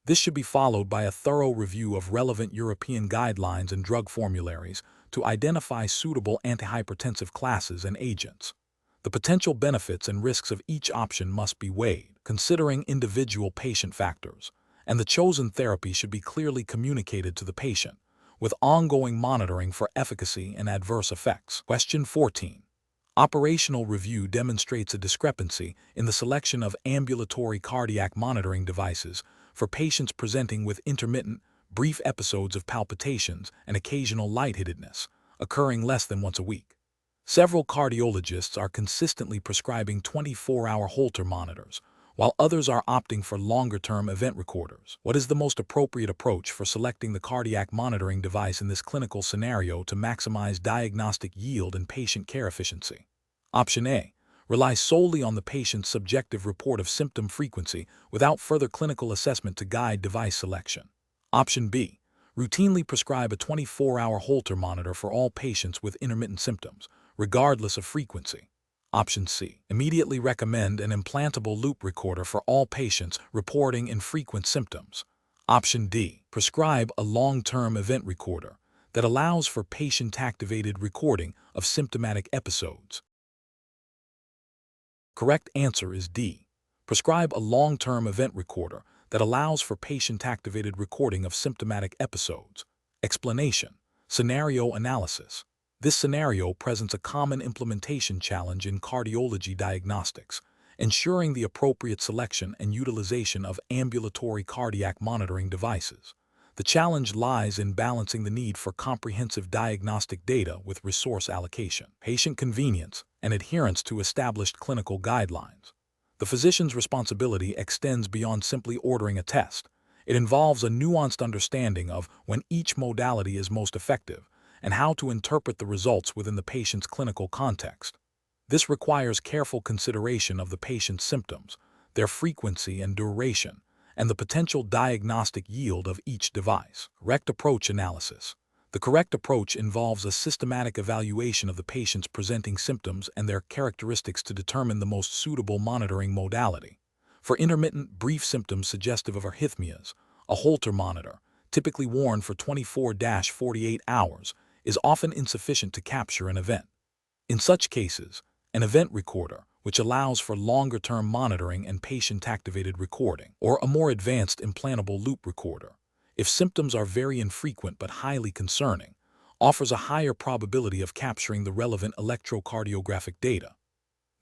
This should be followed by a thorough review of relevant European guidelines and drug formularies to identify suitable antihypertensive classes and agents. The potential benefits and risks of each option must be weighed, considering individual patient factors, and the chosen therapy should be clearly communicated to the patient, with ongoing monitoring for efficacy and adverse effects. Question 14. Operational review demonstrates a discrepancy in the selection of ambulatory cardiac monitoring devices for patients presenting with intermittent, brief episodes of palpitations and occasional lightheadedness, occurring less than once a week. Several cardiologists are consistently prescribing 24-hour Holter monitors, while others are opting for longer-term event recorders. What is the most appropriate approach for selecting the cardiac monitoring device in this clinical scenario to maximize diagnostic yield and patient care efficiency? Option A. Rely solely on the patient's subjective report of symptom frequency without further clinical assessment to guide device selection. Option B. Routinely prescribe a 24-hour Holter monitor for all patients with intermittent symptoms, regardless of frequency. Option C. Immediately recommend an implantable loop recorder for all patients reporting infrequent symptoms. Option D. Prescribe a long-term event recorder that allows for patient-activated recording of symptomatic episodes. Correct answer is D. Prescribe a long-term event recorder that allows for patient-activated recording of symptomatic episodes. Explanation. Scenario analysis. This scenario presents a common implementation challenge in cardiology diagnostics, ensuring the appropriate selection and utilization of ambulatory cardiac monitoring devices. The challenge lies in balancing the need for comprehensive diagnostic data with resource allocation, patient convenience, and adherence to established clinical guidelines. The physician's responsibility extends beyond simply ordering a test. It involves a nuanced understanding of when each modality is most effective and how to interpret the results within the patient's clinical context. This requires careful consideration of the patient's symptoms, their frequency and duration, and the potential diagnostic yield of each device. Correct approach analysis. The correct approach involves a systematic evaluation of the patient's presenting symptoms and their characteristics to determine the most suitable monitoring modality. For intermittent, brief symptoms suggestive of arrhythmias, a Holter monitor, typically worn for 24-48 hours, is often insufficient to capture an event. In such cases, an event recorder, which allows for longer-term monitoring and patient-activated recording, or a more advanced implantable loop recorder, if symptoms are very infrequent but highly concerning, offers a higher probability of capturing the relevant electrocardiographic data.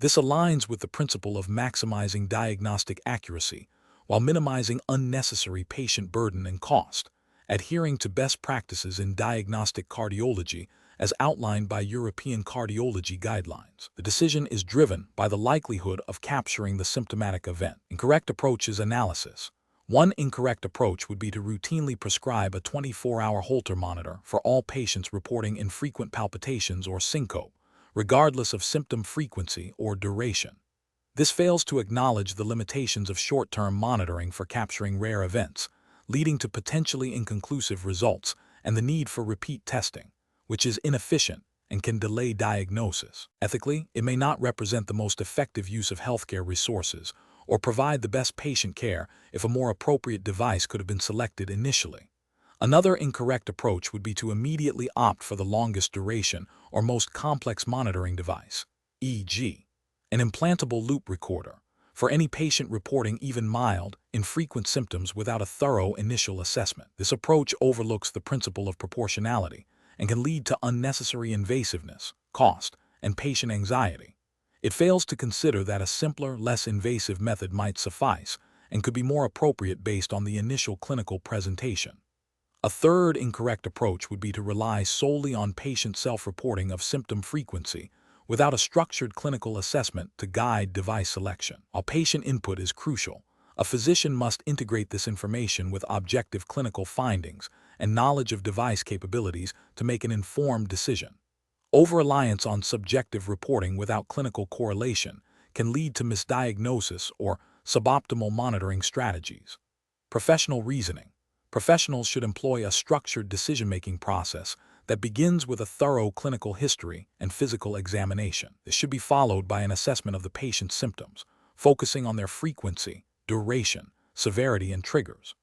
This aligns with the principle of maximizing diagnostic accuracy while minimizing unnecessary patient burden and cost, adhering to best practices in diagnostic cardiology as outlined by European cardiology guidelines. The decision is driven by the likelihood of capturing the symptomatic event. Incorrect approach is analysis. One incorrect approach would be to routinely prescribe a 24-hour Holter monitor for all patients reporting infrequent palpitations or syncope, regardless of symptom frequency or duration. This fails to acknowledge the limitations of short-term monitoring for capturing rare events, leading to potentially inconclusive results and the need for repeat testing, which is inefficient and can delay diagnosis. Ethically, it may not represent the most effective use of healthcare resources or provide the best patient care if a more appropriate device could have been selected initially. Another incorrect approach would be to immediately opt for the longest duration or most complex monitoring device, e.g., an implantable loop recorder, for any patient reporting even mild, infrequent symptoms without a thorough initial assessment. This approach overlooks the principle of proportionality and can lead to unnecessary invasiveness, cost, and patient anxiety. It fails to consider that a simpler, less invasive method might suffice and could be more appropriate based on the initial clinical presentation. A third incorrect approach would be to rely solely on patient self-reporting of symptom frequency without a structured clinical assessment to guide device selection. While patient input is crucial, a physician must integrate this information with objective clinical findings and knowledge of device capabilities to make an informed decision. Over-reliance on subjective reporting without clinical correlation can lead to misdiagnosis or suboptimal monitoring strategies. Professional reasoning. Professionals should employ a structured decision-making process that begins with a thorough clinical history and physical examination. This should be followed by an assessment of the patient's symptoms, focusing on their frequency, duration, severity, and triggers.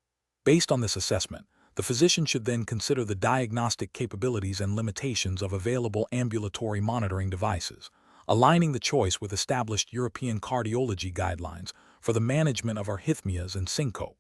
Based on this assessment, the physician should then consider the diagnostic capabilities and limitations of available ambulatory monitoring devices, aligning the choice with established European cardiology guidelines for the management of arrhythmias and syncope.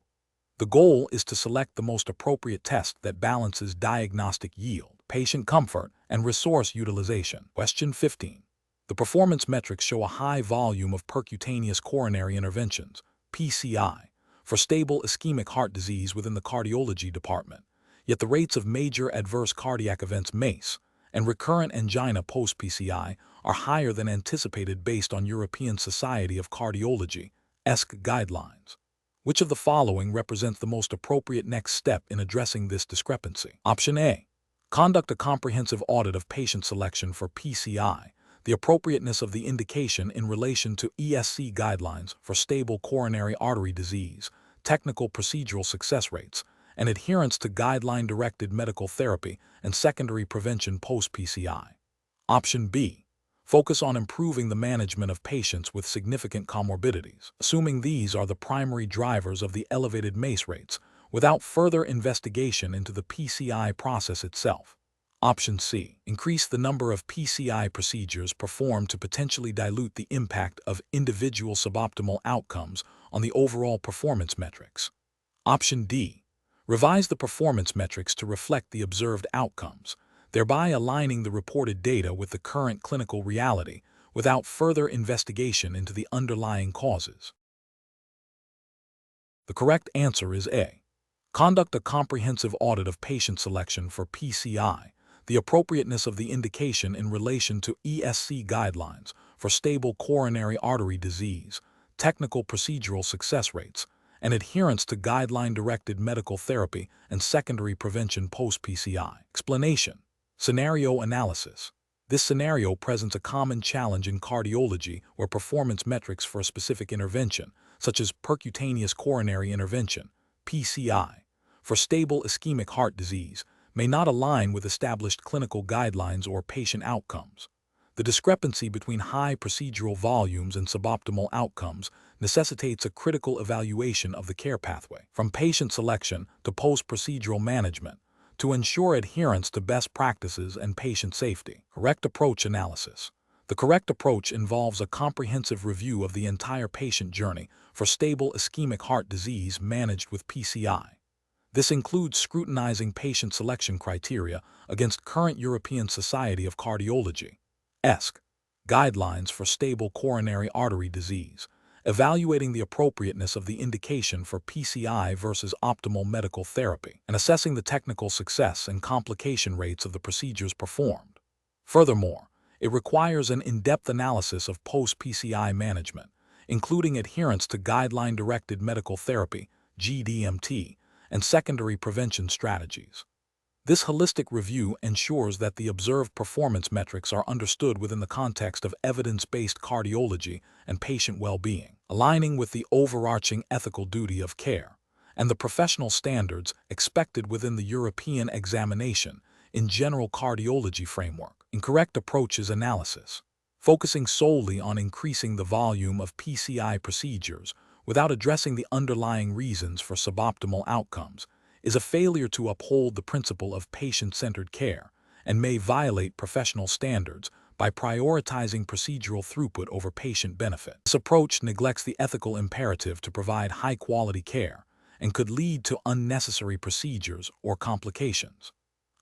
The goal is to select the most appropriate test that balances diagnostic yield, patient comfort, and resource utilization. Question 15. The performance metrics show a high volume of percutaneous coronary interventions, PCI, for stable ischemic heart disease within the cardiology department, yet the rates of major adverse cardiac events MACE and recurrent angina post-PCI are higher than anticipated based on European Society of Cardiology (ESC) guidelines. Which of the following represents the most appropriate next step in addressing this discrepancy? Option A. Conduct a comprehensive audit of patient selection for PCI, the appropriateness of the indication in relation to ESC guidelines for stable coronary artery disease, technical procedural success rates, and adherence to guideline-directed medical therapy and secondary prevention post-PCI. Option B. Focus on improving the management of patients with significant comorbidities, assuming these are the primary drivers of the elevated MACE rates, without further investigation into the PCI process itself. Option C. Increase the number of PCI procedures performed to potentially dilute the impact of individual suboptimal outcomes on the overall performance metrics. Option D. Revise the performance metrics to reflect the observed outcomes, thereby aligning the reported data with the current clinical reality without further investigation into the underlying causes. The correct answer is A. Conduct a comprehensive audit of patient selection for PCI, the appropriateness of the indication in relation to ESC guidelines for stable coronary artery disease, technical procedural success rates, and adherence to guideline-directed medical therapy and secondary prevention post-PCI. Explanation. Scenario analysis. This scenario presents a common challenge in cardiology where performance metrics for a specific intervention, such as percutaneous coronary intervention, PCI, for stable ischemic heart disease, may not align with established clinical guidelines or patient outcomes. The discrepancy between high procedural volumes and suboptimal outcomes necessitates a critical evaluation of the care pathway, from patient selection to post-procedural management, to ensure adherence to best practices and patient safety. Correct approach analysis. The correct approach involves a comprehensive review of the entire patient journey for stable ischemic heart disease managed with PCI. This includes scrutinizing patient selection criteria against current European Society of Cardiology (ESC) guidelines for stable coronary artery disease, evaluating the appropriateness of the indication for PCI versus optimal medical therapy, and assessing the technical success and complication rates of the procedures performed. Furthermore, it requires an in-depth analysis of post-PCI management, including adherence to guideline-directed medical therapy, GDMT, and secondary prevention strategies. This holistic review ensures that the observed performance metrics are understood within the context of evidence-based cardiology and patient well-being, aligning with the overarching ethical duty of care and the professional standards expected within the European examination in general cardiology framework. Incorrect approaches analysis. Focusing solely on increasing the volume of PCI procedures without addressing the underlying reasons for suboptimal outcomes is a failure to uphold the principle of patient-centered care and may violate professional standards by prioritizing procedural throughput over patient benefit. This approach neglects the ethical imperative to provide high-quality care and could lead to unnecessary procedures or complications.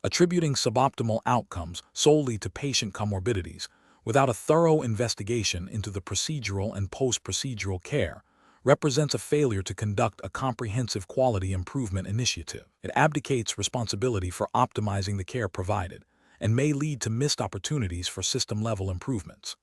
Attributing suboptimal outcomes solely to patient comorbidities without a thorough investigation into the procedural and post-procedural care represents a failure to conduct a comprehensive quality improvement initiative. It abdicates responsibility for optimizing the care provided and may lead to missed opportunities for system-level improvements.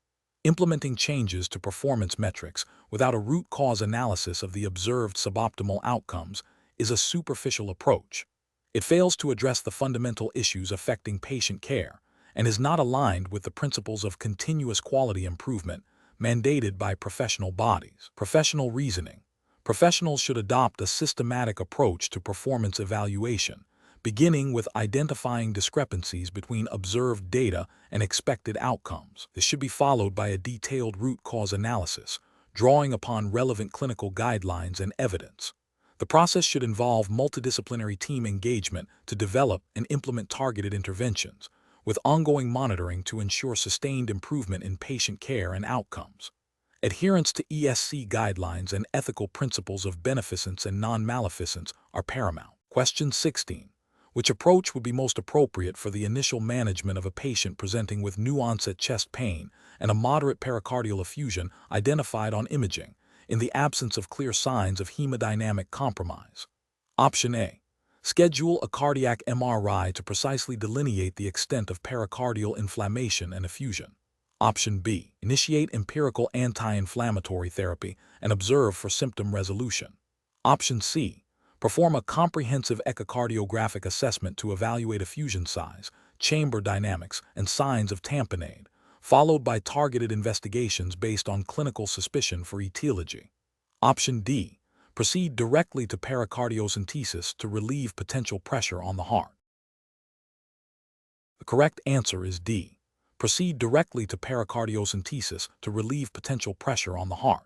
Implementing changes to performance metrics without a root cause analysis of the observed suboptimal outcomes is a superficial approach. It fails to address the fundamental issues affecting patient care and is not aligned with the principles of continuous quality improvement mandated by professional bodies. Professional reasoning. Professionals should adopt a systematic approach to performance evaluation, beginning with identifying discrepancies between observed data and expected outcomes. This should be followed by a detailed root cause analysis, drawing upon relevant clinical guidelines and evidence. The process should involve multidisciplinary team engagement to develop and implement targeted interventions, with ongoing monitoring to ensure sustained improvement in patient care and outcomes. Adherence to ESC guidelines and ethical principles of beneficence and non-maleficence are paramount. Question 16. Which approach would be most appropriate for the initial management of a patient presenting with new-onset chest pain and a moderate pericardial effusion identified on imaging, in the absence of clear signs of hemodynamic compromise? Option A. Schedule a cardiac MRI to precisely delineate the extent of pericardial inflammation and effusion. Option B. Initiate empirical anti-inflammatory therapy and observe for symptom resolution. Option C. Perform a comprehensive echocardiographic assessment to evaluate effusion size, chamber dynamics, and signs of tamponade, followed by targeted investigations based on clinical suspicion for etiology. Option D. Proceed directly to pericardiocentesis to relieve potential pressure on the heart. The correct answer is D. Proceed directly to pericardiocentesis to relieve potential pressure on the heart.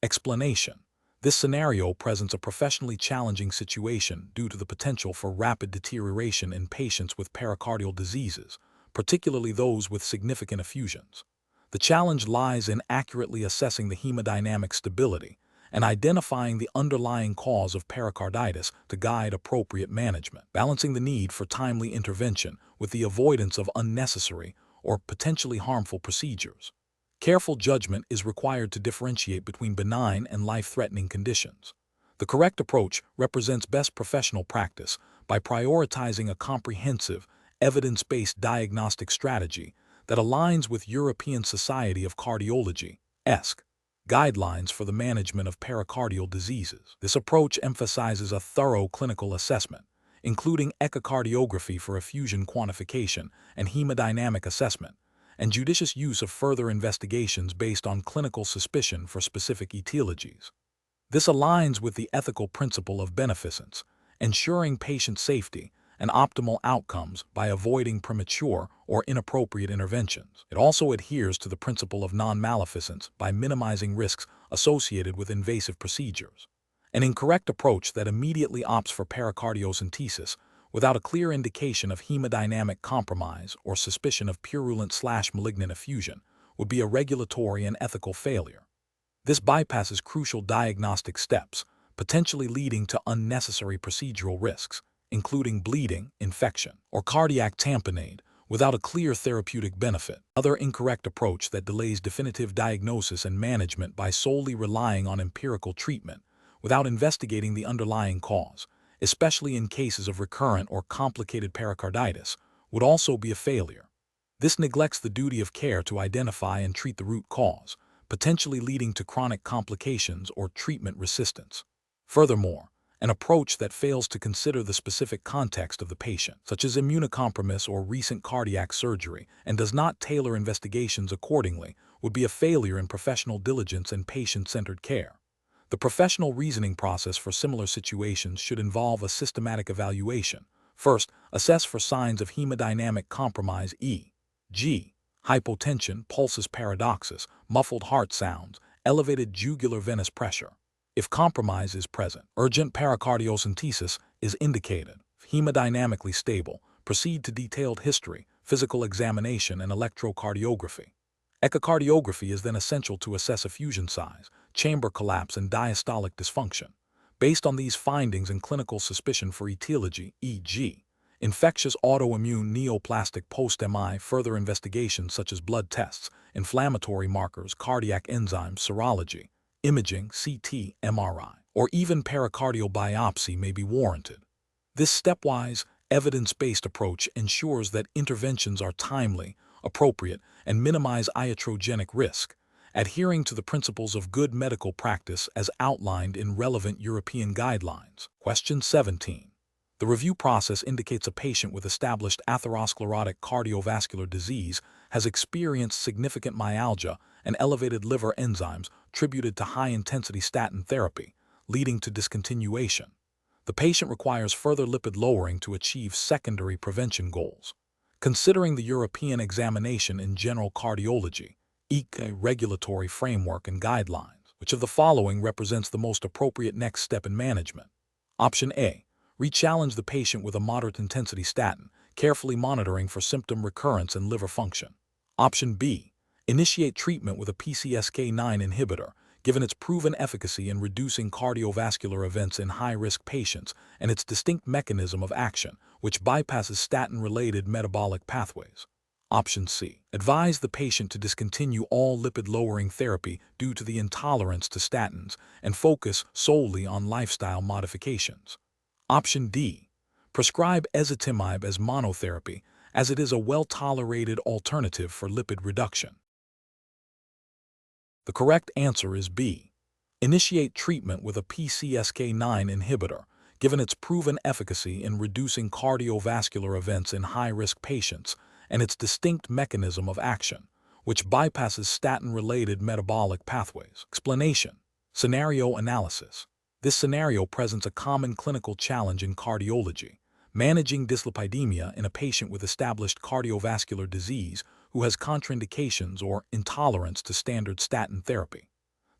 Explanation. This scenario presents a professionally challenging situation due to the potential for rapid deterioration in patients with pericardial diseases, particularly those with significant effusions. The challenge lies in accurately assessing the hemodynamic stability and identifying the underlying cause of pericarditis to guide appropriate management, balancing the need for timely intervention with the avoidance of unnecessary or potentially harmful procedures. Careful judgment is required to differentiate between benign and life-threatening conditions. The correct approach represents best professional practice by prioritizing a comprehensive, evidence-based diagnostic strategy that aligns with European Society of Cardiology (ESC) guidelines for the management of pericardial diseases. This approach emphasizes a thorough clinical assessment, including echocardiography for effusion quantification and hemodynamic assessment, and judicious use of further investigations based on clinical suspicion for specific etiologies. This aligns with the ethical principle of beneficence, ensuring patient safety and optimal outcomes by avoiding premature or inappropriate interventions. It also adheres to the principle of non-maleficence by minimizing risks associated with invasive procedures. An incorrect approach that immediately opts for pericardiocentesis without a clear indication of hemodynamic compromise or suspicion of purulent/malignant effusion would be a regulatory and ethical failure. This bypasses crucial diagnostic steps, potentially leading to unnecessary procedural risks, including bleeding, infection, or cardiac tamponade, without a clear therapeutic benefit. Another incorrect approach that delays definitive diagnosis and management by solely relying on empirical treatment without investigating the underlying cause, especially in cases of recurrent or complicated pericarditis, would also be a failure. This neglects the duty of care to identify and treat the root cause, potentially leading to chronic complications or treatment resistance. Furthermore, an approach that fails to consider the specific context of the patient, such as immunocompromise or recent cardiac surgery, and does not tailor investigations accordingly, would be a failure in professional diligence and patient-centered care. The professional reasoning process for similar situations should involve a systematic evaluation. First, assess for signs of hemodynamic compromise e.g., hypotension, pulsus paradoxus, muffled heart sounds, elevated jugular venous pressure. If compromise is present, urgent pericardiocentesis is indicated. If hemodynamically stable, proceed to detailed history, physical examination, and electrocardiography. Echocardiography is then essential to assess effusion size, chamber collapse, and diastolic dysfunction. Based on these findings and clinical suspicion for etiology, e.g., infectious autoimmune neoplastic post-MI, further investigations such as blood tests, inflammatory markers, cardiac enzymes, serology, imaging, CT, MRI, or even pericardial biopsy may be warranted. This stepwise, evidence-based approach ensures that interventions are timely, appropriate, and minimize iatrogenic risk, adhering to the principles of good medical practice as outlined in relevant European guidelines. Question 17. The review process indicates a patient with established atherosclerotic cardiovascular disease has experienced significant myalgia and elevated liver enzymes attributed to high-intensity statin therapy, leading to discontinuation. The patient requires further lipid lowering to achieve secondary prevention goals. Considering the European examination in general cardiology, EEGC regulatory framework and guidelines, which of the following represents the most appropriate next step in management? Option A. Re-challenge the patient with a moderate-intensity statin, carefully monitoring for symptom recurrence and liver function. Option B. Initiate treatment with a PCSK9 inhibitor, given its proven efficacy in reducing cardiovascular events in high-risk patients and its distinct mechanism of action, which bypasses statin-related metabolic pathways. Option C. Advise the patient to discontinue all lipid-lowering therapy due to the intolerance to statins and focus solely on lifestyle modifications. Option D. Prescribe ezetimibe as monotherapy, as it is a well-tolerated alternative for lipid reduction. The correct answer is B. Initiate treatment with a PCSK9 inhibitor, given its proven efficacy in reducing cardiovascular events in high-risk patients and its distinct mechanism of action, which bypasses statin-related metabolic pathways. Explanation. Scenario analysis. This scenario presents a common clinical challenge in cardiology, managing dyslipidemia in a patient with established cardiovascular disease who has contraindications or intolerance to standard statin therapy.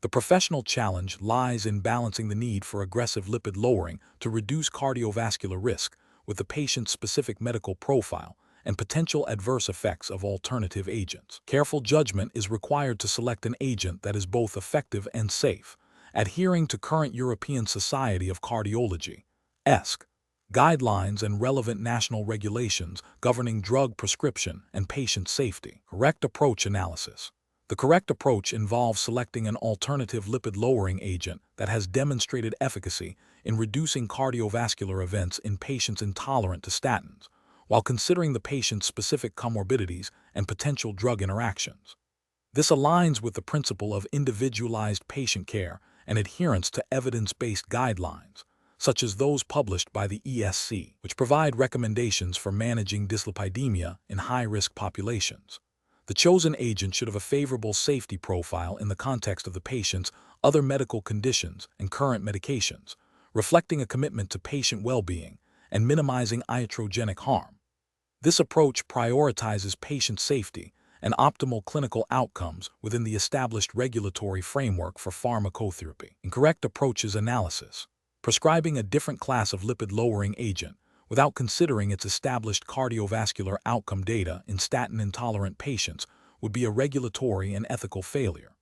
The professional challenge lies in balancing the need for aggressive lipid lowering to reduce cardiovascular risk with the patient's specific medical profile and potential adverse effects of alternative agents. Careful judgment is required to select an agent that is both effective and safe, adhering to current European Society of Cardiology (ESC) guidelines and relevant national regulations governing drug prescription and patient safety. Correct approach analysis. The correct approach involves selecting an alternative lipid-lowering agent that has demonstrated efficacy in reducing cardiovascular events in patients intolerant to statins, while considering the patient's specific comorbidities and potential drug interactions. This aligns with the principle of individualized patient care and adherence to evidence-based guidelines, such as those published by the ESC, which provide recommendations for managing dyslipidemia in high-risk populations. The chosen agent should have a favorable safety profile in the context of the patient's other medical conditions and current medications, reflecting a commitment to patient well-being and minimizing iatrogenic harm. This approach prioritizes patient safety and optimal clinical outcomes within the established regulatory framework for pharmacotherapy. Incorrect approaches analysis. Prescribing a different class of lipid-lowering agent without considering its established cardiovascular outcome data in statin-intolerant patients would be a regulatory and ethical failure.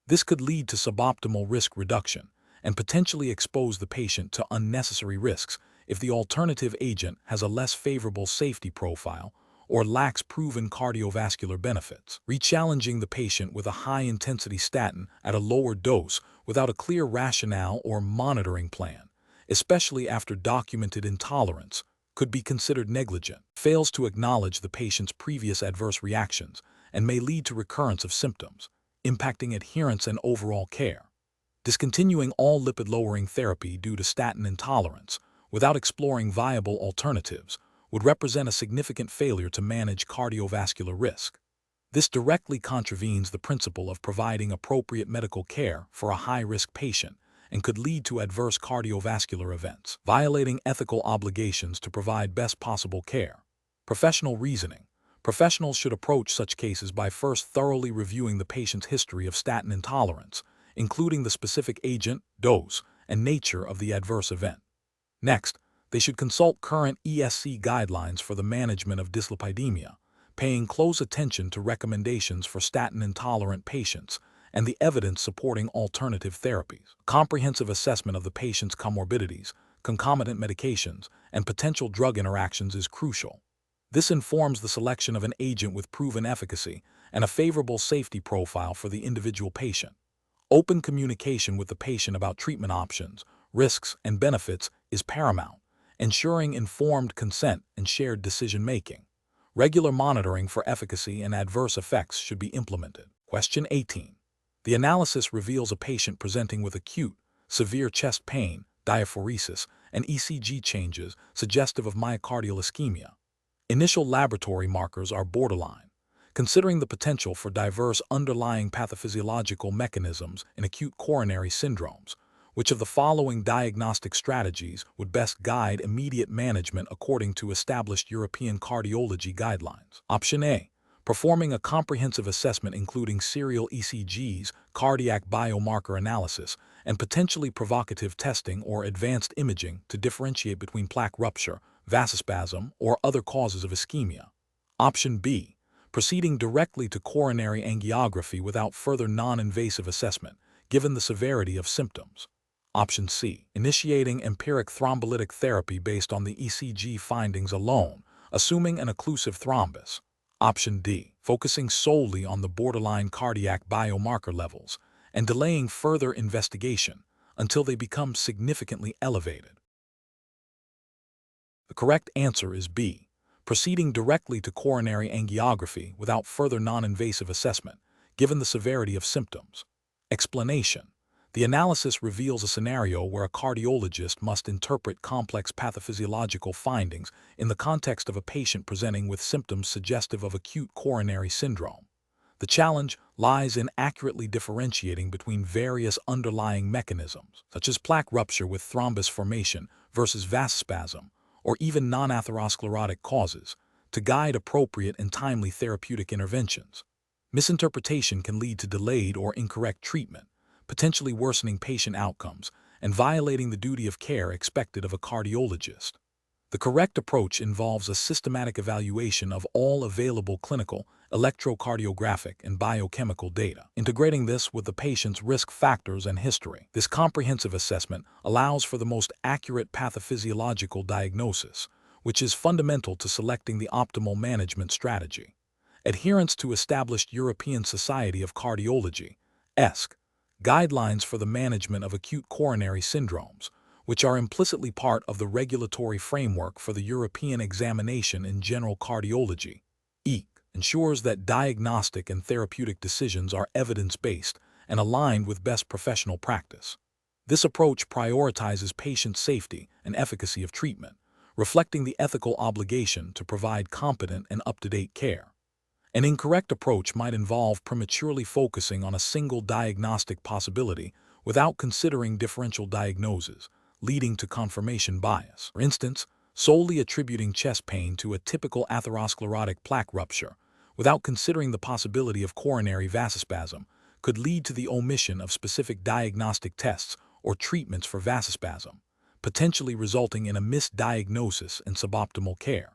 This could lead to suboptimal risk reduction and potentially expose the patient to unnecessary risks if the alternative agent has a less favorable safety profile or lacks proven cardiovascular benefits. Re-challenging the patient with a high-intensity statin at a lower dose without a clear rationale or monitoring plan, especially after documented intolerance, could be considered negligent. Fails to acknowledge the patient's previous adverse reactions and may lead to recurrence of symptoms, impacting adherence and overall care. Discontinuing all lipid-lowering therapy due to statin intolerance without exploring viable alternatives would represent a significant failure to manage cardiovascular risk. This directly contravenes the principle of providing appropriate medical care for a high-risk patient and could lead to adverse cardiovascular events, violating ethical obligations to provide best possible care. Professional reasoning. Professionals should approach such cases by first thoroughly reviewing the patient's history of statin intolerance, including the specific agent, dose, and nature of the adverse event. Next, they should consult current ESC guidelines for the management of dyslipidemia, paying close attention to recommendations for statin-intolerant patients and the evidence supporting alternative therapies. Comprehensive assessment of the patient's comorbidities, concomitant medications, and potential drug interactions is crucial. This informs the selection of an agent with proven efficacy and a favorable safety profile for the individual patient. Open communication with the patient about treatment options, risks, and benefits is paramount, ensuring informed consent and shared decision-making. Regular monitoring for efficacy and adverse effects should be implemented. Question 18. The analysis reveals a patient presenting with acute, severe chest pain diaphoresis, and ECG changes suggestive of myocardial ischemia. Initial laboratory markers are borderline, considering the potential for diverse underlying pathophysiological mechanisms in acute coronary syndromes. Which of the following diagnostic strategies would best guide immediate management according to established European cardiology guidelines? Option A. Performing a comprehensive assessment including serial ECGs, cardiac biomarker analysis, and potentially provocative testing or advanced imaging to differentiate between plaque rupture, vasospasm, or other causes of ischemia. Option B. Proceeding directly to coronary angiography without further non-invasive assessment, given the severity of symptoms. Option C. Initiating empiric thrombolytic therapy based on the ECG findings alone, assuming an occlusive thrombus. Option D. Focusing solely on the borderline cardiac biomarker levels and delaying further investigation until they become significantly elevated. The correct answer is B. Proceeding directly to coronary angiography without further non-invasive assessment, given the severity of symptoms. Explanation. The analysis reveals a scenario where a cardiologist must interpret complex pathophysiological findings in the context of a patient presenting with symptoms suggestive of acute coronary syndrome. The challenge lies in accurately differentiating between various underlying mechanisms, such as plaque rupture with thrombus formation versus vasospasm, or even non-atherosclerotic causes, to guide appropriate and timely therapeutic interventions. Misinterpretation can lead to delayed or incorrect treatment, potentially worsening patient outcomes and violating the duty of care expected of a cardiologist. The correct approach involves a systematic evaluation of all available clinical, electrocardiographic, and biochemical data, integrating this with the patient's risk factors and history. This comprehensive assessment allows for the most accurate pathophysiological diagnosis, which is fundamental to selecting the optimal management strategy. Adherence to established European Society of Cardiology, ESC, guidelines for the management of acute coronary syndromes, which are implicitly part of the regulatory framework for the European Examination in General Cardiology, EEC, ensures that diagnostic and therapeutic decisions are evidence-based and aligned with best professional practice. This approach prioritizes patient safety and efficacy of treatment, reflecting the ethical obligation to provide competent and up-to-date care. An incorrect approach might involve prematurely focusing on a single diagnostic possibility without considering differential diagnoses, leading to confirmation bias. For instance, solely attributing chest pain to a typical atherosclerotic plaque rupture without considering the possibility of coronary vasospasm could lead to the omission of specific diagnostic tests or treatments for vasospasm, potentially resulting in a misdiagnosis and suboptimal care.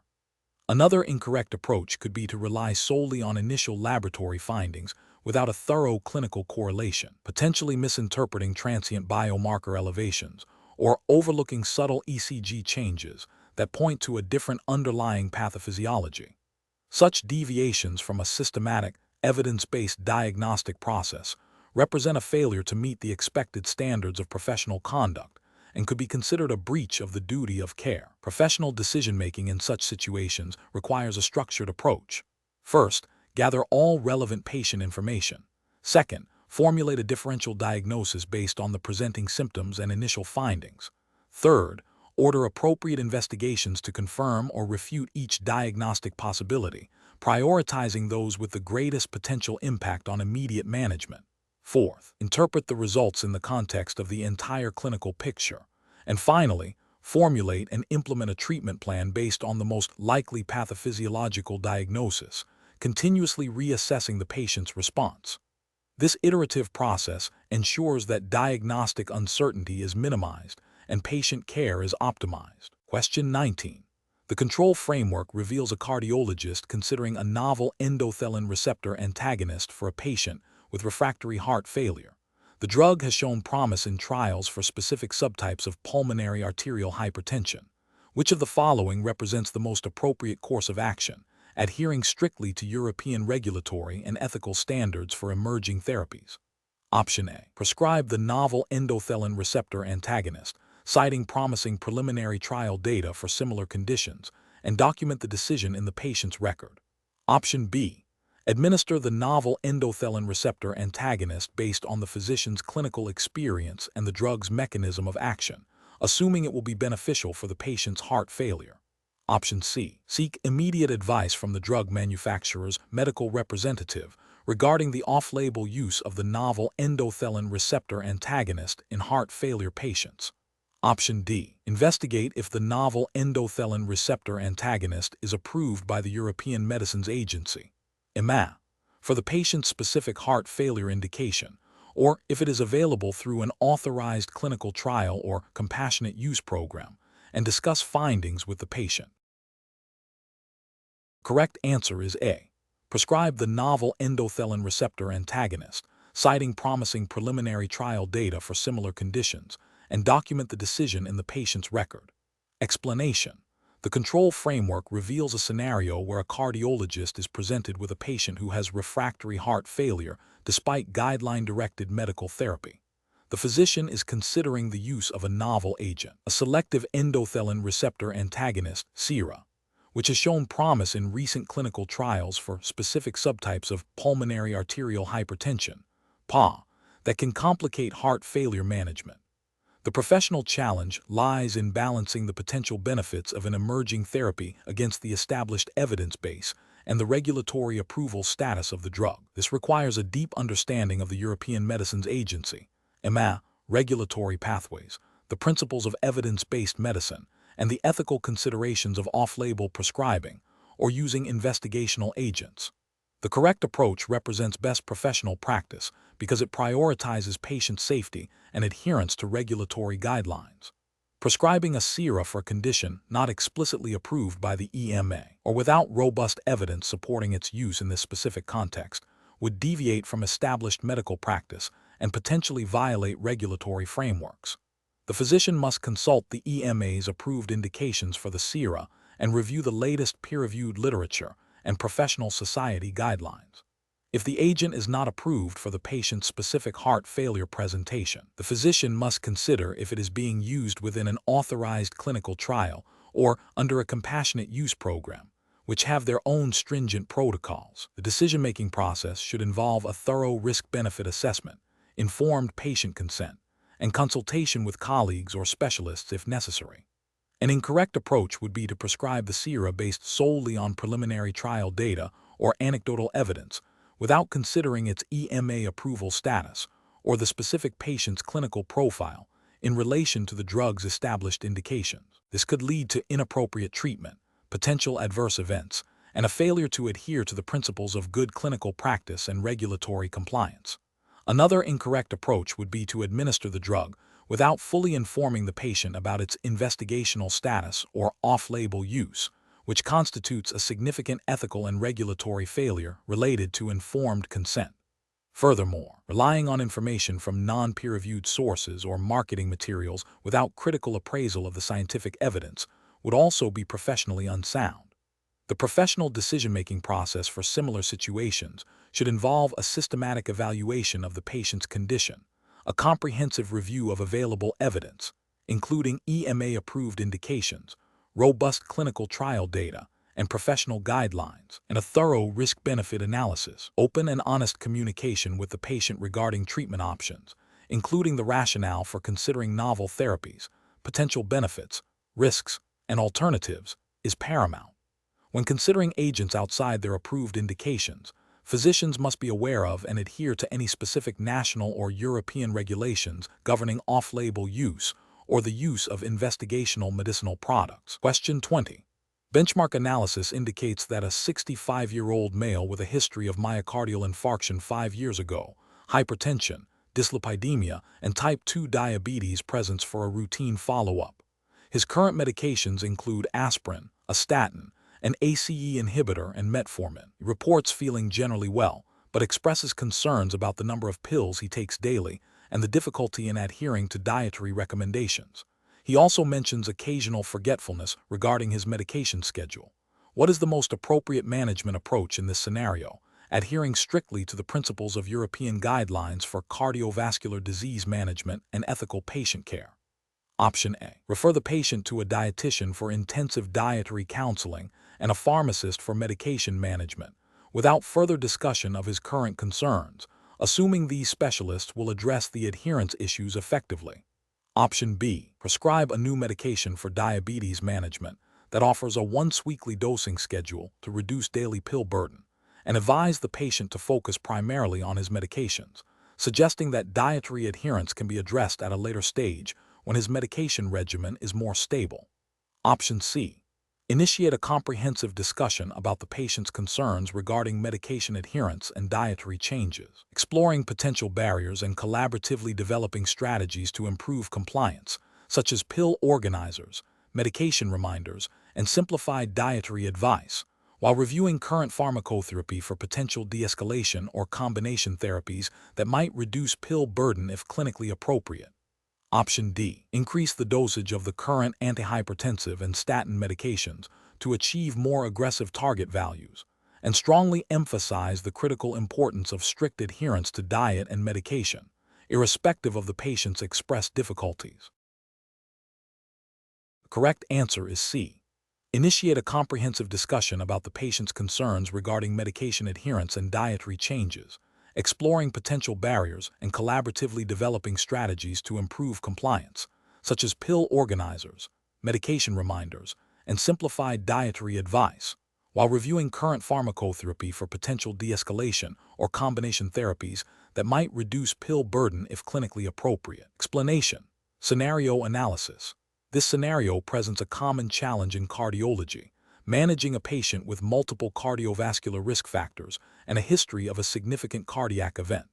Another incorrect approach could be to rely solely on initial laboratory findings without a thorough clinical correlation, potentially misinterpreting transient biomarker elevations or overlooking subtle ECG changes that point to a different underlying pathophysiology. Such deviations from a systematic, evidence-based diagnostic process represent a failure to meet the expected standards of professional conduct and could be considered a breach of the duty of care. Professional decision-making in such situations requires a structured approach. First, gather all relevant patient information. Second, formulate a differential diagnosis based on the presenting symptoms and initial findings. Third, order appropriate investigations to confirm or refute each diagnostic possibility, prioritizing those with the greatest potential impact on immediate management. Fourth, interpret the results in the context of the entire clinical picture. And finally, formulate and implement a treatment plan based on the most likely pathophysiological diagnosis, continuously reassessing the patient's response. This iterative process ensures that diagnostic uncertainty is minimized and patient care is optimized. Question 19. The control framework reveals a cardiologist considering a novel endothelin receptor antagonist for a patient with refractory heart failure. The drug has shown promise in trials for specific subtypes of pulmonary arterial hypertension. Which of the following represents the most appropriate course of action, adhering strictly to European regulatory and ethical standards for emerging therapies? Option A. Prescribe the novel endothelin receptor antagonist, citing promising preliminary trial data for similar conditions, and document the decision in the patient's record. Option B. Administer the novel endothelin receptor antagonist based on the physician's clinical experience and the drug's mechanism of action, assuming it will be beneficial for the patient's heart failure. Option C. Seek immediate advice from the drug manufacturer's medical representative regarding the off-label use of the novel endothelin receptor antagonist in heart failure patients. Option D. Investigate if the novel endothelin receptor antagonist is approved by the European Medicines Agency, EMA, for the patient-specific heart failure indication, or if it is available through an authorized clinical trial or compassionate use program, and discuss findings with the patient. Correct answer is A. Prescribe the novel endothelin receptor antagonist, citing promising preliminary trial data for similar conditions, and document the decision in the patient's record. Explanation. The control framework reveals a scenario where a cardiologist is presented with a patient who has refractory heart failure despite guideline-directed medical therapy. The physician is considering the use of a novel agent, a selective endothelin receptor antagonist, SERA, which has shown promise in recent clinical trials for specific subtypes of pulmonary arterial hypertension, PA, that can complicate heart failure management. The professional challenge lies in balancing the potential benefits of an emerging therapy against the established evidence base and the regulatory approval status of the drug. This requires a deep understanding of the European Medicines Agency, EMA, regulatory pathways, the principles of evidence-based medicine, and the ethical considerations of off-label prescribing or using investigational agents. The correct approach represents best professional practice because it prioritizes patient safety and adherence to regulatory guidelines. Prescribing a SERA for a condition not explicitly approved by the EMA or without robust evidence supporting its use in this specific context would deviate from established medical practice and potentially violate regulatory frameworks. The physician must consult the EMA's approved indications for the SERA and review the latest peer-reviewed literature and professional society guidelines. If the agent is not approved for the patient's specific heart failure presentation, the physician must consider if it is being used within an authorized clinical trial or under a compassionate use program, which have their own stringent protocols. The decision-making process should involve a thorough risk-benefit assessment, informed patient consent, and consultation with colleagues or specialists if necessary. An incorrect approach would be to prescribe the SERA based solely on preliminary trial data or anecdotal evidence without considering its EMA approval status or the specific patient's clinical profile in relation to the drug's established indications. This could lead to inappropriate treatment, potential adverse events, and a failure to adhere to the principles of good clinical practice and regulatory compliance. Another incorrect approach would be to administer the drug without fully informing the patient about its investigational status or off-label use, which constitutes a significant ethical and regulatory failure related to informed consent. Furthermore, relying on information from non-peer-reviewed sources or marketing materials without critical appraisal of the scientific evidence would also be professionally unsound. The professional decision-making process for similar situations should involve a systematic evaluation of the patient's condition, a comprehensive review of available evidence, including EMA-approved indications, robust clinical trial data, and professional guidelines, and a thorough risk-benefit analysis. Open and honest communication with the patient regarding treatment options, including the rationale for considering novel therapies, potential benefits, risks, and alternatives, is paramount. When considering agents outside their approved indications, physicians must be aware of and adhere to any specific national or European regulations governing off-label use or the use of investigational medicinal products. Question 20. Benchmark analysis indicates that a 65-year-old male with a history of myocardial infarction 5 years ago, hypertension, dyslipidemia, and type 2 diabetes presents for a routine follow-up. His current medications include aspirin, a statin, an ACE inhibitor, and metformin. He reports feeling generally well, but expresses concerns about the number of pills he takes daily and the difficulty in adhering to dietary recommendations. He also mentions occasional forgetfulness regarding his medication schedule. What is the most appropriate management approach in this scenario, adhering strictly to the principles of European guidelines for cardiovascular disease management and ethical patient care? Option A. Refer the patient to a dietitian for intensive dietary counseling and a pharmacist for medication management, without further discussion of his current concerns, assuming these specialists will address the adherence issues effectively. Option B. prescribe a new medication for diabetes management that offers a once-weekly dosing schedule to reduce daily pill burden, and advise the patient to focus primarily on his medications, suggesting that dietary adherence can be addressed at a later stage when his medication regimen is more stable. Option C. Initiate a comprehensive discussion about the patient's concerns regarding medication adherence and dietary changes, exploring potential barriers and collaboratively developing strategies to improve compliance, such as pill organizers, medication reminders, and simplified dietary advice, while reviewing current pharmacotherapy for potential de-escalation or combination therapies that might reduce pill burden if clinically appropriate. Option D. Increase the dosage of the current antihypertensive and statin medications to achieve more aggressive target values, and strongly emphasize the critical importance of strict adherence to diet and medication, irrespective of the patient's expressed difficulties. The correct answer is C. Initiate a comprehensive discussion about the patient's concerns regarding medication adherence and dietary changes, exploring potential barriers and collaboratively developing strategies to improve compliance, such as pill organizers, medication reminders, and simplified dietary advice, while reviewing current pharmacotherapy for potential de-escalation or combination therapies that might reduce pill burden if clinically appropriate. Explanation. Scenario analysis. This scenario presents a common challenge in cardiology, managing a patient with multiple cardiovascular risk factors and a history of a significant cardiac event.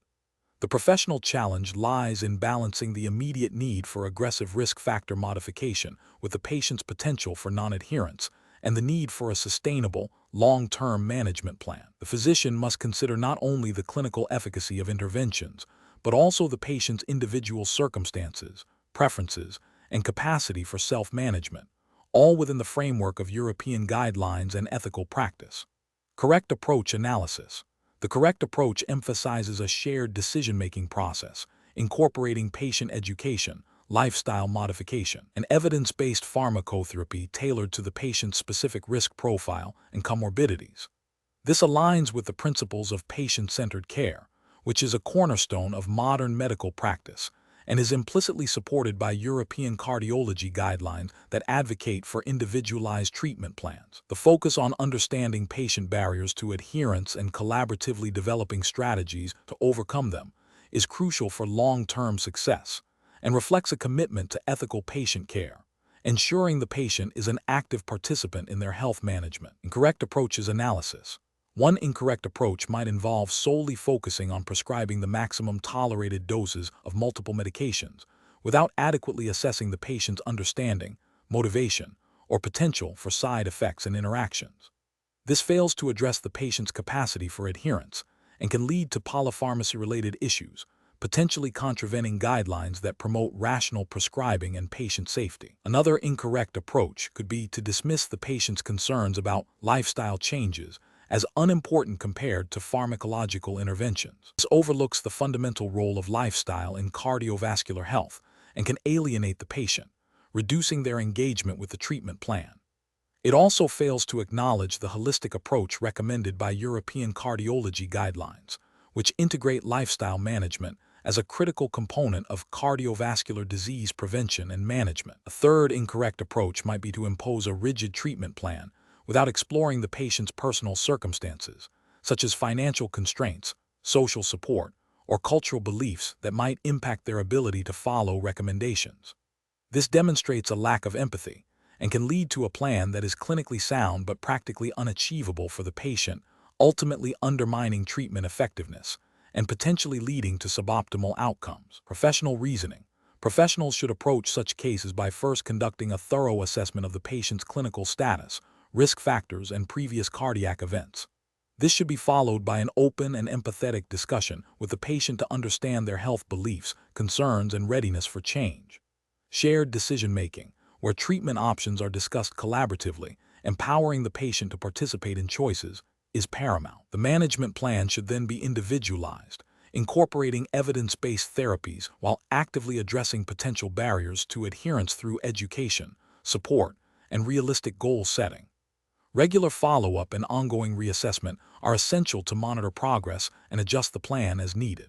The professional challenge lies in balancing the immediate need for aggressive risk factor modification with the patient's potential for non-adherence and the need for a sustainable, long-term management plan. The physician must consider not only the clinical efficacy of interventions, but also the patient's individual circumstances, preferences, and capacity for self-management, all within the framework of European guidelines and ethical practice. Correct approach analysis. The correct approach emphasizes a shared decision-making process, incorporating patient education, lifestyle modification, and evidence-based pharmacotherapy tailored to the patient's specific risk profile and comorbidities. This aligns with the principles of patient-centered care, which is a cornerstone of modern medical practice, and is implicitly supported by European cardiology guidelines that advocate for individualized treatment plans. The focus on understanding patient barriers to adherence and collaboratively developing strategies to overcome them is crucial for long-term success and reflects a commitment to ethical patient care, ensuring the patient is an active participant in their health management. Incorrect approaches analysis. One incorrect approach might involve solely focusing on prescribing the maximum tolerated doses of multiple medications without adequately assessing the patient's understanding, motivation, or potential for side effects and interactions. This fails to address the patient's capacity for adherence and can lead to polypharmacy-related issues, potentially contravening guidelines that promote rational prescribing and patient safety. Another incorrect approach could be to dismiss the patient's concerns about lifestyle changes as unimportant compared to pharmacological interventions. This overlooks the fundamental role of lifestyle in cardiovascular health and can alienate the patient, reducing their engagement with the treatment plan. It also fails to acknowledge the holistic approach recommended by European cardiology guidelines, which integrate lifestyle management as a critical component of cardiovascular disease prevention and management. A third incorrect approach might be to impose a rigid treatment plan without exploring the patient's personal circumstances, such as financial constraints, social support, or cultural beliefs that might impact their ability to follow recommendations. This demonstrates a lack of empathy and can lead to a plan that is clinically sound but practically unachievable for the patient, ultimately undermining treatment effectiveness and potentially leading to suboptimal outcomes. Professional reasoning. Professionals should approach such cases by first conducting a thorough assessment of the patient's clinical status, risk factors, and previous cardiac events. This should be followed by an open and empathetic discussion with the patient to understand their health beliefs, concerns, and readiness for change. Shared decision-making, where treatment options are discussed collaboratively, empowering the patient to participate in choices, is paramount. The management plan should then be individualized, incorporating evidence-based therapies while actively addressing potential barriers to adherence through education, support, and realistic goal setting. Regular follow-up and ongoing reassessment are essential to monitor progress and adjust the plan as needed.